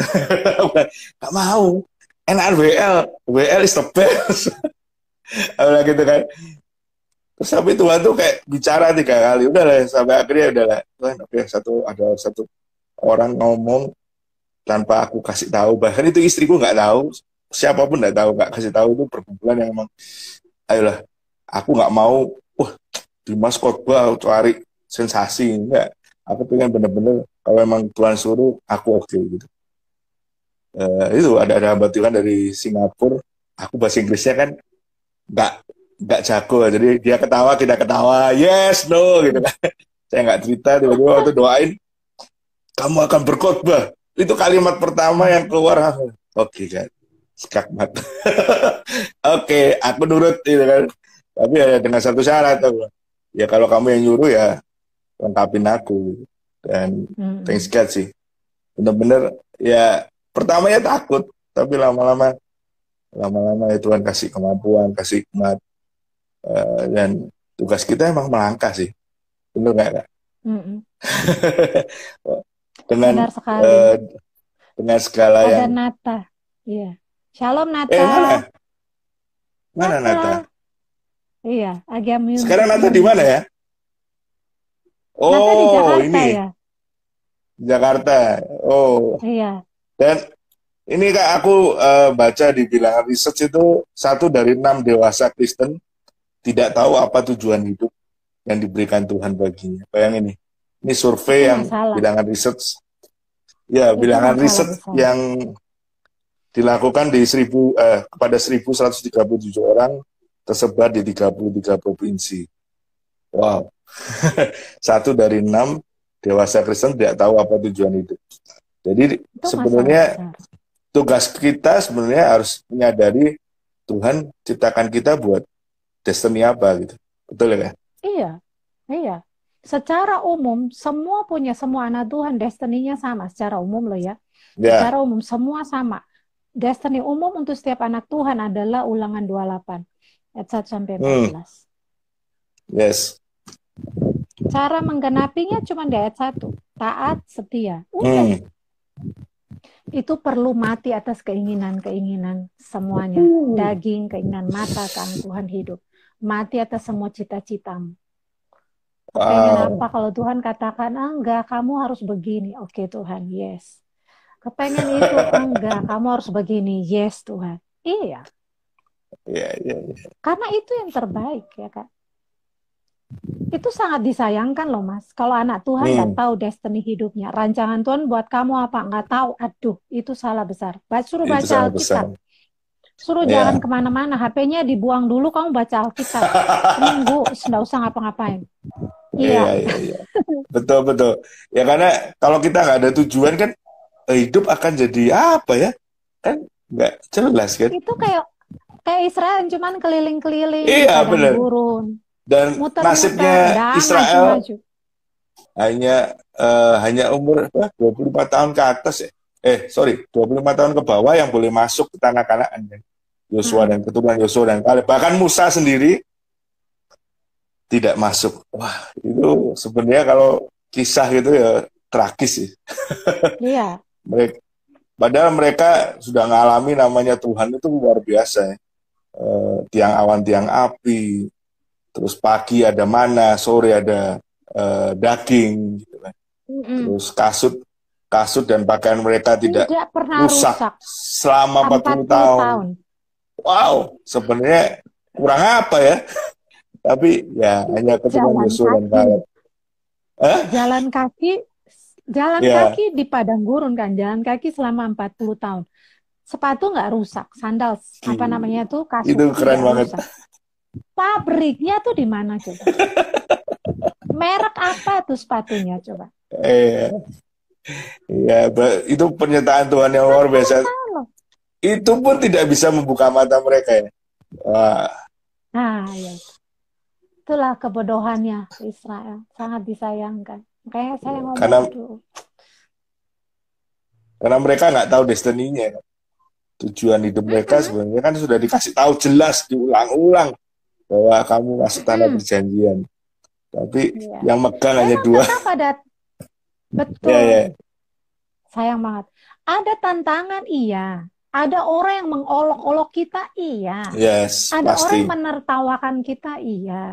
Gak mau. Enakan WL. WL is the best. Saya bilang gitu kan. Terus sampai Tuhan tuh kayak bicara 3 kali. Udah lah, sampai akhirnya udah lah. Tuhan, oke, ada satu orang ngomong tanpa aku kasih tahu. Bahkan itu istriku nggak tahu. Siapapun nggak tahu. Nggak kasih tahu, itu perkumpulan yang emang, ayolah, aku nggak mau, Dimas khotbah cari sensasi. Enggak. Aku pengen bener-bener, kalau emang Tuhan suruh, aku oke gitu. Itu ada hamba Tuhan dari Singapura. Aku bahasa Inggrisnya kan nggak nggak jago, jadi dia ketawa kita ketawa, yes no gitu kan. Saya nggak cerita, tiba-tiba waktu doain, kamu akan berkhotbah, itu kalimat pertama yang keluar. Oke kan, skakmat. Oke, aku nurut gitu kan. Tapi ya dengan satu syarat, ya kalau kamu yang nyuruh ya lengkapin aku. Dan thanks Mm-mm. God sih, bener-bener ya, pertamanya takut, tapi lama-lama ya Tuhan kasih kemampuan, kasih hikmat, dan tugas kita emang melangkah sih, bener nggak Kak? Mm-mm. dengan Benar sekali. eh, dengan segala Ada yang Nata. Iya. Shalom Nata. mana mana Nata Nata. Iya, lagi sekarang, mute, Nata di mana mute. ya? Nata di Oh, Jakarta ini ya. Jakarta. Oh, Iya. dan ini Kak, aku baca di bilangan research itu 1 dari 6 dewasa Kristen tidak tahu apa tujuan hidup yang diberikan Tuhan baginya. Bayangin nih, ini Itu survei yang masalah. bilangan research, ya Itu bilangan masalah research besar. yang dilakukan kepada 1.137 orang tersebar di 33 provinsi. Wow, 1 dari 6 dewasa Kristen tidak tahu apa tujuan hidup. Jadi Itu masalah sebenarnya besar. tugas kita sebenarnya harus menyadari Tuhan ciptakan kita buat destiny apa gitu. Betul ya? Iya, iya. Secara umum, semua anak Tuhan destiny-nya sama. Secara umum loh ya. Ya. Secara umum, semua sama. Destiny umum untuk setiap anak Tuhan adalah Ulangan 28 ayat 1 sampai Hmm, 14. yes. Cara menggenapinya cuma di ayat 1. Taat, setia. Udah. Hmm. Itu perlu mati atas keinginan-keinginan semuanya. Daging, keinginan mata, keangkuhan hidup. Mati atas semua cita-citamu. Kepengen Wow. apa kalau Tuhan katakan, enggak, kamu harus begini. Oke Tuhan, yes. Kepengen itu, enggak, kamu harus begini. Yes Tuhan. Iya, Ya, ya, ya. karena itu yang terbaik ya Kak. Itu sangat disayangkan loh Mas. Kalau anak Tuhan nggak Hmm. tahu destiny hidupnya. Rancangan Tuhan buat kamu apa? Nggak tahu. Aduh, itu salah besar. Suruh Itu baca sangat besar. Alkitab. Suruh jalan Ya. kemana-mana. HP-nya dibuang dulu, kamu baca Alkitab. Seminggu, nggak usah ngapa-ngapain. Iya, Iya, iya, iya. Betul, betul. Ya karena kalau kita nggak ada tujuan kan, hidup akan jadi apa ya? Kan nggak jelas kan? itu kayak kayak Israel cuman keliling-keliling di Iya, padang benar. gurun. Dan Muter-muter, nasibnya nggak Israel maju-maju. hanya umur 25 tahun ke atas ya. Sorry, 25 tahun ke bawah yang boleh masuk ke tanah Kanaan kan. Yosua dan keturunan Yosua dan Kaleb. Bahkan Musa sendiri tidak masuk. Wah, itu sebenarnya kalau kisah gitu ya tragis sih. Iya. Mereka, padahal mereka sudah mengalami namanya Tuhan itu luar biasa ya. Tiang awan, tiang api, terus pagi ada mana, sore ada daging, gitu kan. Mm-mm. Terus kasut dan pakaian mereka tidak Tidak pernah rusak rusak. selama 40 40 tahun. tahun. Wow, sebenarnya kurang apa ya? Tapi ya hanya keturunan Jalan Yosua dan kaki. Kaleb. Hah? Jalan kaki. Jalan Ya, kaki di padang gurun kan. Jalan kaki selama 40 tahun. sepatu nggak rusak, sandal apa namanya tuh kasut Itu itu keren nggak banget. rusak. Pabriknya tuh di mana coba? Merek apa tuh sepatunya coba? Eh, ya, itu pernyataan Tuhan yang Kan luar biasa. kosong loh. Itu pun tidak bisa membuka mata mereka ya. Wah, Nah, ya itulah kebodohannya Israel. Sangat disayangkan. Makanya saya ngomong, karena aduh. karena mereka nggak tahu destininya. Tujuan hidup mereka Mm-mm, sebenarnya kan sudah dikasih tahu jelas diulang-ulang bahwa kamu masuk tanah mm-mm. perjanjian. Tapi Iya. yang megang hanya Memang dua. tetap ada, Ya, betul. ya. Sayang banget. Ada tantangan, iya. Ada orang yang mengolok-olok kita, iya. Yes, Ada orang yang pasti. menertawakan kita, iya.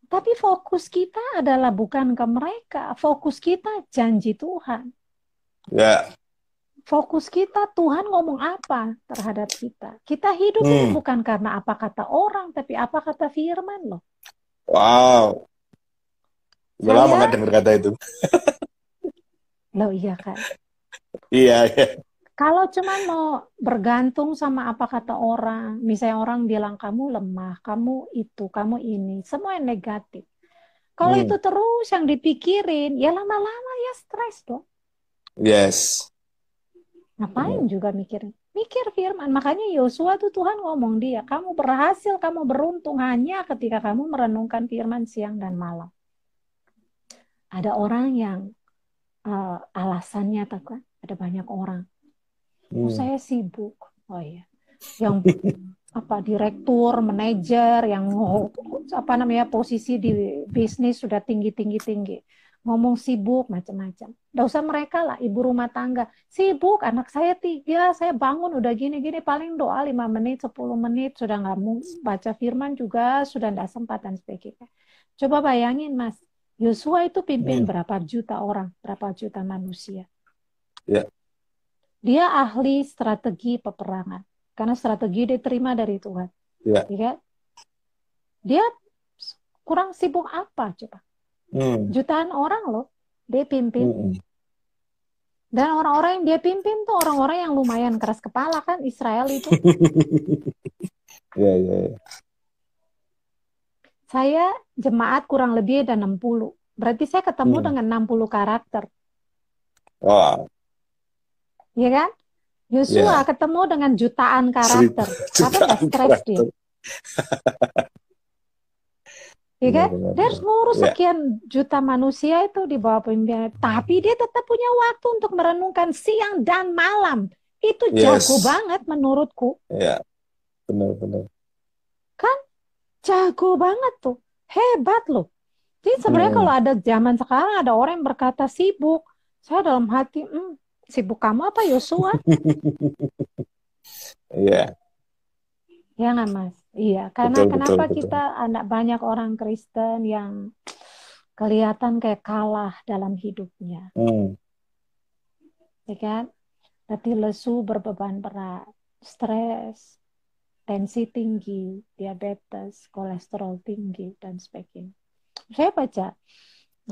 Tapi fokus kita adalah bukan ke mereka. Fokus kita janji Tuhan. Ya. Fokus kita Tuhan ngomong apa terhadap kita. Kita hidup ini Hmm. bukan karena apa kata orang, tapi apa kata firman loh. Wow. Udah lama Saya, nggak dengar kata itu. loh iya kan. Iya, iya. Kalau cuman mau bergantung sama apa kata orang, misalnya orang bilang kamu lemah, kamu itu, kamu ini, semua yang negatif. Kalau Hmm. itu terus yang dipikirin, ya lama-lama ya stres dong. Yes. Ngapain juga mikirin? Mikir firman. Makanya Yosua tuh Tuhan ngomong dia, kamu berhasil, kamu beruntung hanya ketika kamu merenungkan firman siang dan malam. Ada orang yang alasannya kan, ada banyak orang. Oh, Hmm. saya sibuk. Oh iya. Yang apa direktur, manajer, yang apa namanya posisi di bisnis sudah tinggi. Ngomong sibuk macam-macam. Nggak usah mereka lah, ibu rumah tangga. Sibuk, anak saya 3, saya bangun udah gini-gini, paling doa 5 menit, 10 menit, sudah nggak mau baca firman juga, sudah nggak sempat dan sebagainya. Coba bayangin Mas, Yosua itu pimpin Hmm. berapa juta orang, berapa juta manusia. Ya. Dia ahli strategi peperangan. Karena strategi diterima dari Tuhan. Ya. Ya. Dia kurang sibuk apa coba? Hmm. Jutaan orang loh dia pimpin. Hmm. Dan orang-orang yang dia pimpin tuh orang-orang yang lumayan keras kepala kan Israel itu. Ya, ya, ya. Saya jemaat kurang lebih ada 60. Berarti saya ketemu Hmm. dengan 60 karakter. Wow. Ya kan? Yosua Ya. ketemu dengan jutaan Seribu karakter. Tapi nggak jutaan stres dia. karakter. Ya kan? Benar, Dia harus benar. ngurus Ya. sekian juta manusia itu di bawah pimpinan. Tapi dia tetap punya waktu untuk merenungkan siang dan malam. Itu jago Yes. banget menurutku. Ya. Benar-benar. Kan? Jago banget tuh. Hebat loh. Jadi sebenarnya kalau Hmm. ada zaman sekarang ada orang yang berkata sibuk. Saya dalam hati, sibuk kamu apa Yosua? Iya. Ya nggak Mas? Iya, karena Betul, betul, kenapa betul. kita anak banyak orang Kristen yang kelihatan kayak kalah dalam hidupnya, Hmm. ya kan? Letih lesu, berbeban berat, stres, tensi tinggi, diabetes, kolesterol tinggi, dan sebagainya. Saya baca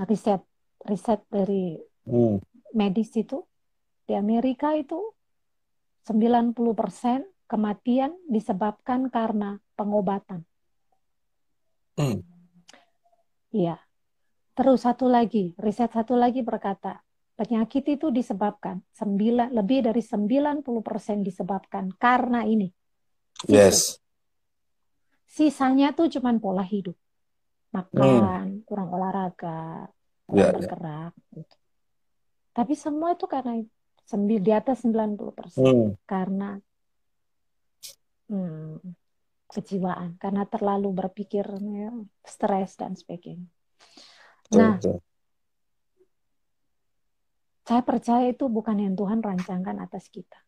riset riset dari Hmm. medis itu, di Amerika itu 90% kematian disebabkan karena pengobatan. Hmm. Iya. Terus riset satu lagi berkata, penyakit itu disebabkan lebih dari 90% disebabkan karena ini, sibuk. Yes. Sisanya tuh cuman pola hidup. Hmm. Makan, kurang olahraga, kurang Ya, ya. bergerak. Gitu. Tapi semua itu karena di atas 90%. Hmm. Karena kejiwaan. Karena terlalu berpikir, stres dan sebagainya. Betul, Nah, betul. saya percaya itu bukan yang Tuhan rancangkan atas kita.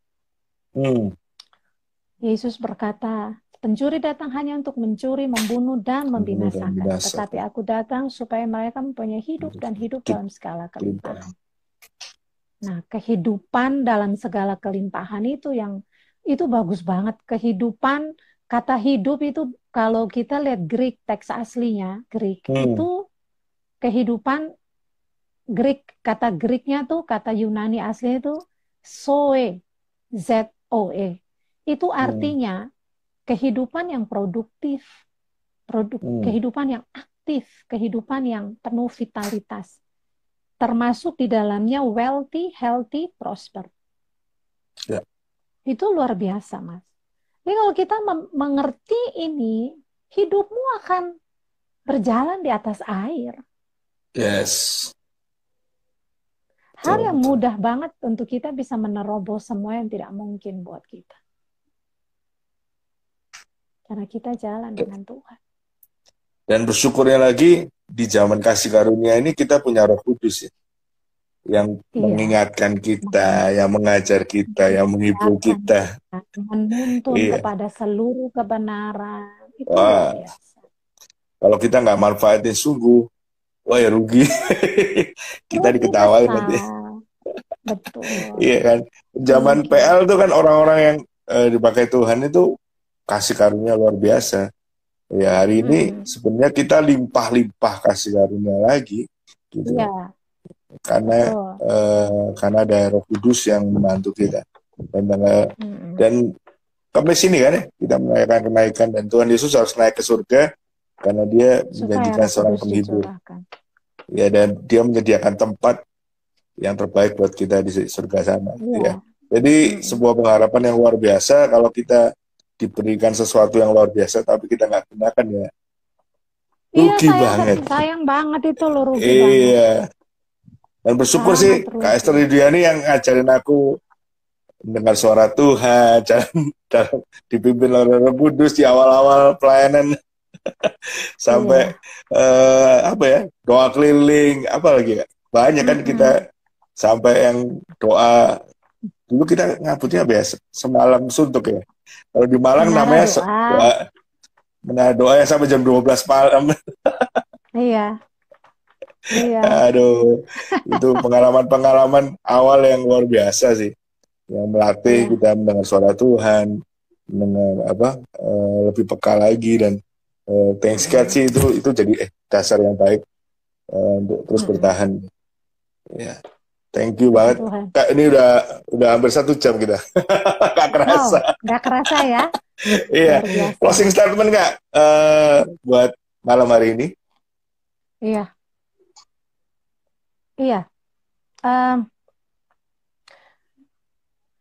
Hmm. Yesus berkata, pencuri datang hanya untuk mencuri, membunuh, dan Membunuh dan membinasakan. Tetapi binasakan. aku datang supaya mereka mempunyai hidup dan hidup Hidup dalam segala kelimpahan. kelimpahan. Nah, kehidupan dalam segala kelimpahan itu bagus banget. Kehidupan, kata hidup itu kalau kita lihat Greek, teks aslinya Greek, Hmm. itu kehidupan Greek, kata Greeknya tuh, kata Yunani aslinya itu zoe, OE. Itu artinya kehidupan yang produktif, kehidupan yang aktif, kehidupan yang penuh vitalitas. Termasuk di dalamnya wealthy, healthy, prosper. Ya. Itu luar biasa, Mas. Jadi kalau kita mengerti ini, hidupmu akan berjalan di atas air. Yes. Hal yang mudah banget untuk kita bisa menerobos semua yang tidak mungkin buat kita. Karena kita jalan dengan Tuhan. Dan bersyukurnya lagi, di zaman kasih karunia ini kita punya Roh Kudus ya, yang mengingatkan kita, yang mengajar kita, yang menghibur kita. Menuntun kepada seluruh kebenaran. Itu luar biasa. Kalau kita nggak manfaatin sungguh, wah ya rugi. Kita diketawain nanti. Betul. Iya kan. Zaman PL itu kan orang-orang yang dipakai Tuhan itu kasih karunia luar biasa. Ya hari ini sebenarnya kita limpah-limpah kasih karunia lagi, gitu. Ya. Karena ada Roh Kudus yang membantu kita. Dan sampai sini kan ya, kita merayakan kenaikan dan Tuhan Yesus harus naik ke surga karena Dia menjanjikan seorang penghibur. Ya, dan Dia menyediakan tempat yang terbaik buat kita di surga sana. Ya. Jadi sebuah pengharapan yang luar biasa kalau kita diberikan sesuatu yang luar biasa tapi kita nggak gunakan ya rugi banget. Sayang banget itu loh, rugi banget. Dan bersyukur sih Kak Esther Lidiani yang ngajarin aku mendengar suara Tuhan, dipimpin oleh Roh Kudus di awal-awal pelayanan sampai doa keliling, apa lagi ya, banyak kan kita sampai yang doa dulu kita ngabutnya biasa semalam suntuk ya. Kalau di Malang namanya doa yang sampai jam 12 malam. Iya. Aduh, itu pengalaman-pengalaman awal yang luar biasa sih, yang melatih kita mendengar suara Tuhan, mendengar lebih peka lagi dan thanks God sih itu jadi dasar yang baik untuk terus bertahan. Ya, thank you banget. Kak, ini udah hampir 1 jam kita. Gak kerasa. Gak kerasa ya. Iya. Closing statement Kak buat malam hari ini. Iya.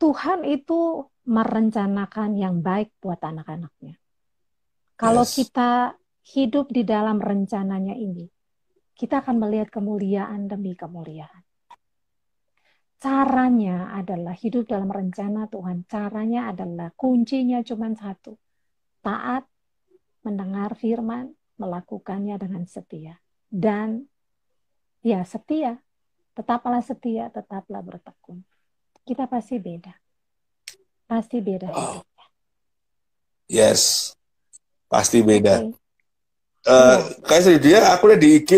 Tuhan itu merencanakan yang baik buat anak-anaknya. Kalau kita hidup di dalam rencananya ini, kita akan melihat kemuliaan demi kemuliaan. Caranya adalah hidup dalam rencana Tuhan. Caranya adalah kuncinya cuma satu. Taat, mendengar firman, melakukannya dengan setia. Dan ya setia. Tetaplah setia, tetaplah bertekun. Kita pasti beda. Pasti beda hidupnya. Yes. Pasti beda. Kak Esther dia, aku lihat di IG,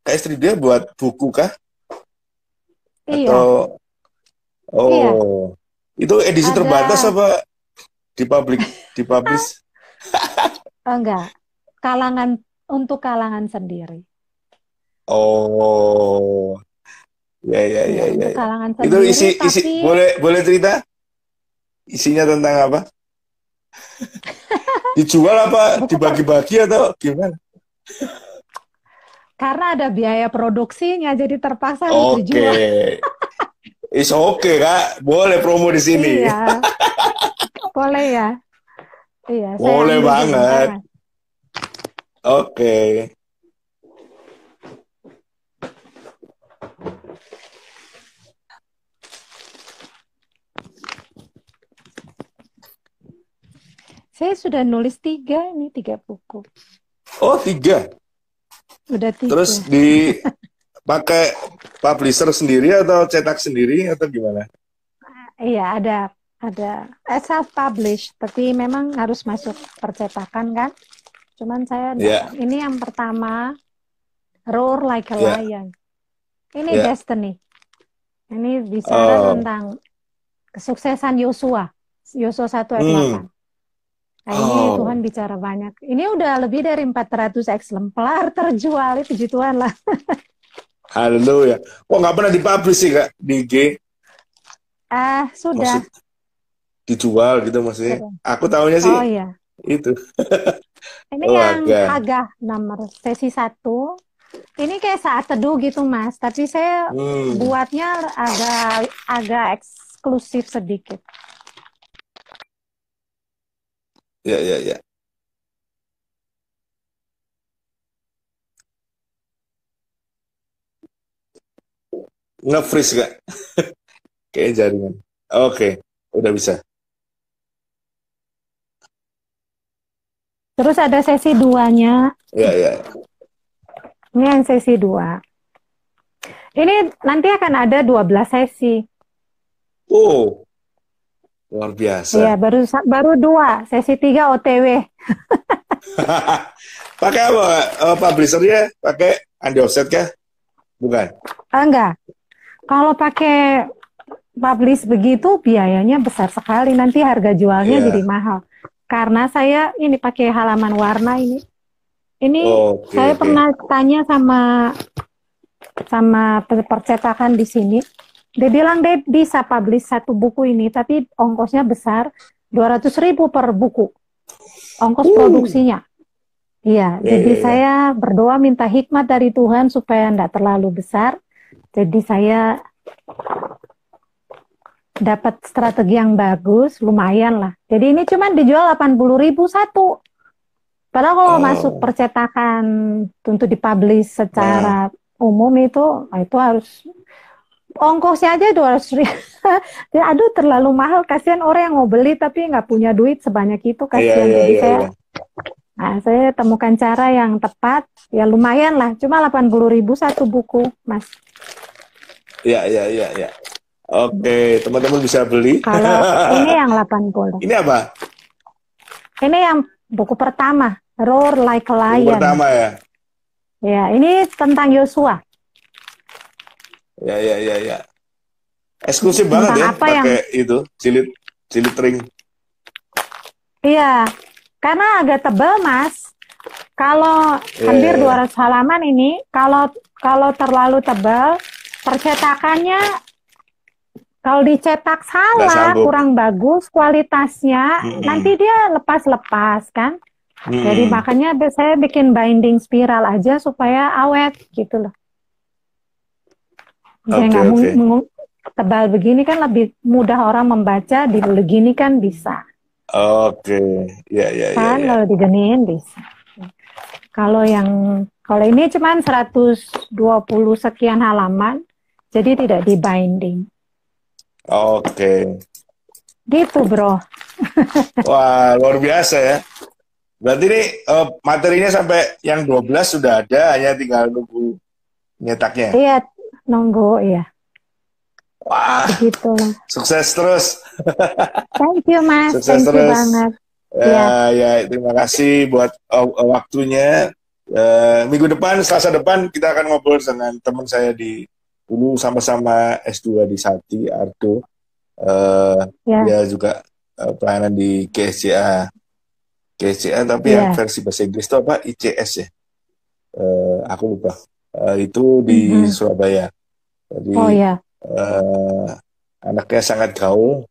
Kak Esther dia buat buku kah? Atau itu edisi terbatas apa dipublish? Enggak, untuk kalangan sendiri. Oh, ya. Kalangan itu sendiri, isi boleh cerita? Isinya tentang apa? Dijual apa dibagi-bagi atau gimana? Karena ada biaya produksinya, jadi terpaksa harus dijual. Oke Kak, boleh promo di sini. Iya, boleh ya. Iya, boleh banget. Oke. Saya sudah nulis 3 buku. Oh 3? Udah 3. Terus pakai publisher sendiri atau cetak sendiri atau gimana? Iya, ada self-publish, tapi memang harus masuk percetakan kan. Cuman saya ini yang pertama, Roar Like a Lion. Ini Destiny. Ini bicara tentang kesuksesan Yosua 1 ayat 8. Nah, ini Tuhan bicara banyak. Ini udah lebih dari 400 eksemplar terjual, puji Tuhan lah. Haleluya. Kok nggak pernah dipublish sih Kak di IG? Sudah. dijual gitu maksudnya. Betul. Aku tahunya sih Oh iya, itu. ini Oh, yang agak. Hagah nomor sesi satu. Ini kayak saat teduh gitu Mas, tapi saya Hmm, buatnya agak agak eksklusif sedikit. ya, ya, ya. Nge-freeze gak? Kayak jaringan. Oke, udah bisa. Terus ada sesi duanya. Ya, ya. Ini yang sesi dua. Ini nanti akan ada 12 sesi. Oh, luar Iya, biasa. baru dua. Sesi tiga OTW. Pakai apa? Publishernya pakai Andi Offset kah? Bukan. Enggak. Kalau pakai publish begitu biayanya besar sekali. Nanti harga jualnya jadi Iya. mahal. Karena saya ini pakai halaman warna ini. Ini Oke, saya oke. pernah tanya sama percetakan di sini. Dia bilang dia bisa publish satu buku ini, tapi ongkosnya besar, 200.000 per buku. Ongkos Uh, produksinya. Iya, ya, jadi ya, ya. saya berdoa minta hikmat dari Tuhan supaya tidak terlalu besar. Jadi saya dapat strategi yang bagus, lumayan lah. Jadi ini cuma dijual 80.000 satu. Padahal kalau masuk Oh, percetakan untuk dipublish nah, secara umum itu harus ongkosnya aja 200.000. Aduh terlalu mahal, kasihan orang yang mau beli tapi nggak punya duit sebanyak itu, iya, kasihan. iya, Jadi iya, iya. saya temukan cara yang tepat, ya lumayan lah, cuma 80.000 satu buku, Mas. Iya, iya, iya, iya. Oke, teman-teman bisa beli. Kalau ini yang 80. Ini apa? Ini yang buku pertama, Roar Like a Buku Lion. pertama ya? Ya, ini tentang Yosua. Ya, ya, ya, ya. Eksklusif banget Tentang ya, apa yang, pakai itu, jilid, jilid ring. iya, karena agak tebal, Mas. Kalau Iya, hampir iya, iya. 200 halaman ini, kalau terlalu tebal, percetakannya kalau dicetak Nggak salah, sanggup. kurang bagus kualitasnya, nanti Mm-mm. dia lepas-lepas kan. Jadi Mm-mm. makanya saya bikin binding spiral aja supaya awet gitu loh. Saya Oke, nggak oke. tebal begini kan lebih mudah orang membaca, di begini kan bisa. Oke. Ya, ya, ya, Kan ya. kalau diginiin bisa. Kalau ini cuman 120 sekian halaman, jadi tidak di binding. Oke. Gitu, Bro. Wah, luar biasa ya. Berarti ini materinya sampai yang 12 sudah ada, hanya tinggal nunggu nyetaknya. Iya, nunggu ya. Wah, Begitu. sukses terus. Thank you, Mas. Sukses Thank you terus. banget. Ya, Ya, ya, terima kasih buat waktunya. Minggu depan, Selasa depan, kita akan ngobrol dengan teman saya dulu sama-sama S2 di Sati, Ardo. Eh, ya, Dia juga pelayanan di KSCA. KSCA, tapi yang ya. versi bahasa Inggris itu apa? ICS ya. Aku lupa. Itu di Mhm. Surabaya. Oh Jadi ya. eh, anaknya sangat gaul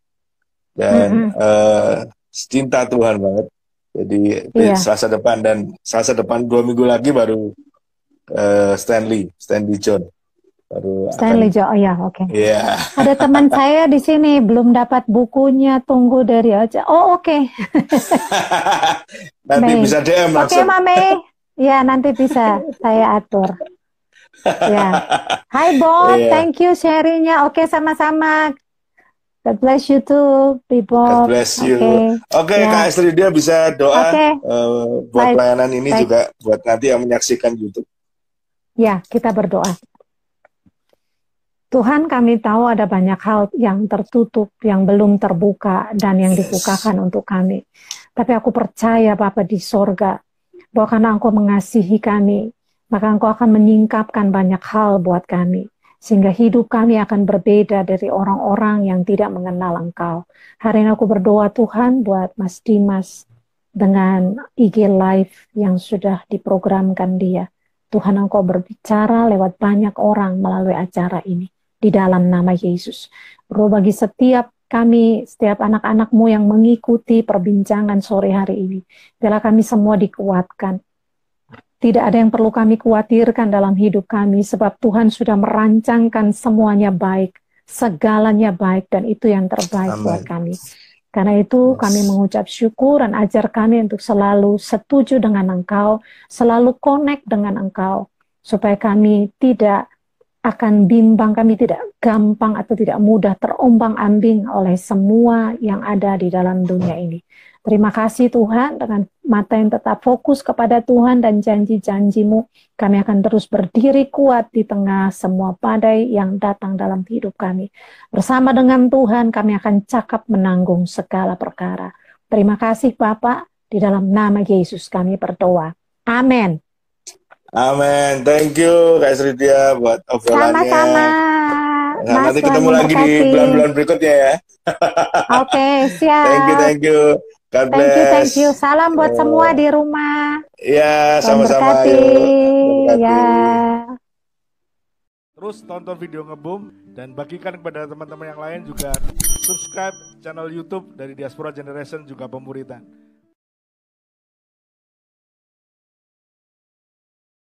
dan Mhm. cinta Tuhan banget. Jadi Iya. Selasa depan 2 minggu lagi baru Stanley John baru Stanley akan. Jo. Oh ya, oke. Iya. Ada teman saya di sini belum dapat bukunya, tunggu dari aja. Oh, oke. Nanti Mei. bisa DM Oke, langsung. Mame. Ya, nanti bisa saya atur. Ya. Hai, Bob. Iya. Thank you sharingnya. Oke, sama-sama. God bless you too, God Bob. bless you. Oke. Oke, Kak Ya. Estri dia bisa doa Oke. buat Baik. pelayanan ini Baik. juga buat nanti yang menyaksikan YouTube. Ya, kita berdoa. Tuhan, kami tahu ada banyak hal yang tertutup, yang belum terbuka, dan yang Yes. dibukakan untuk kami. Tapi aku percaya Bapa di sorga, bahwa karena Engkau mengasihi kami, maka Engkau akan menyingkapkan banyak hal buat kami. Sehingga hidup kami akan berbeda dari orang-orang yang tidak mengenal Engkau. Hari ini aku berdoa Tuhan buat Mas Dimas dengan IG Live yang sudah diprogramkan dia. Tuhan Engkau berbicara lewat banyak orang melalui acara ini. Di dalam nama Yesus. Bagi setiap kami, setiap anak-anak-Mu yang mengikuti perbincangan sore hari ini. Biarlah kami semua dikuatkan. Tidak ada yang perlu kami khawatirkan dalam hidup kami, sebab Tuhan sudah merancangkan semuanya baik, segalanya baik, dan itu yang terbaik buat kami. Karena itu kami mengucap syukur dan ajar kami untuk selalu setuju dengan Engkau, selalu connect dengan Engkau, supaya kami tidak akan bimbang, kami tidak gampang atau tidak mudah terombang-ambing oleh semua yang ada di dalam dunia ini. Terima kasih Tuhan, dengan mata yang tetap fokus kepada Tuhan dan janji-janji-Mu, kami akan terus berdiri kuat di tengah semua badai yang datang dalam hidup kami. Bersama dengan Tuhan, kami akan cakap menanggung segala perkara. Terima kasih Bapak, di dalam nama Yesus kami berdoa. Amin. Amin. Thank you Kak Sridia buat obrolannya. Sama-sama. Nah, nanti ketemu lagi di bulan-bulan berikutnya ya. Oke, siap. Thank you. God bless. Thank you. Salam buat semua di rumah. Ya, sama-sama. Ya. Terus tonton video Ngebum dan bagikan kepada teman-teman yang lain, juga subscribe channel YouTube dari Diaspora Generation juga Pemuritan.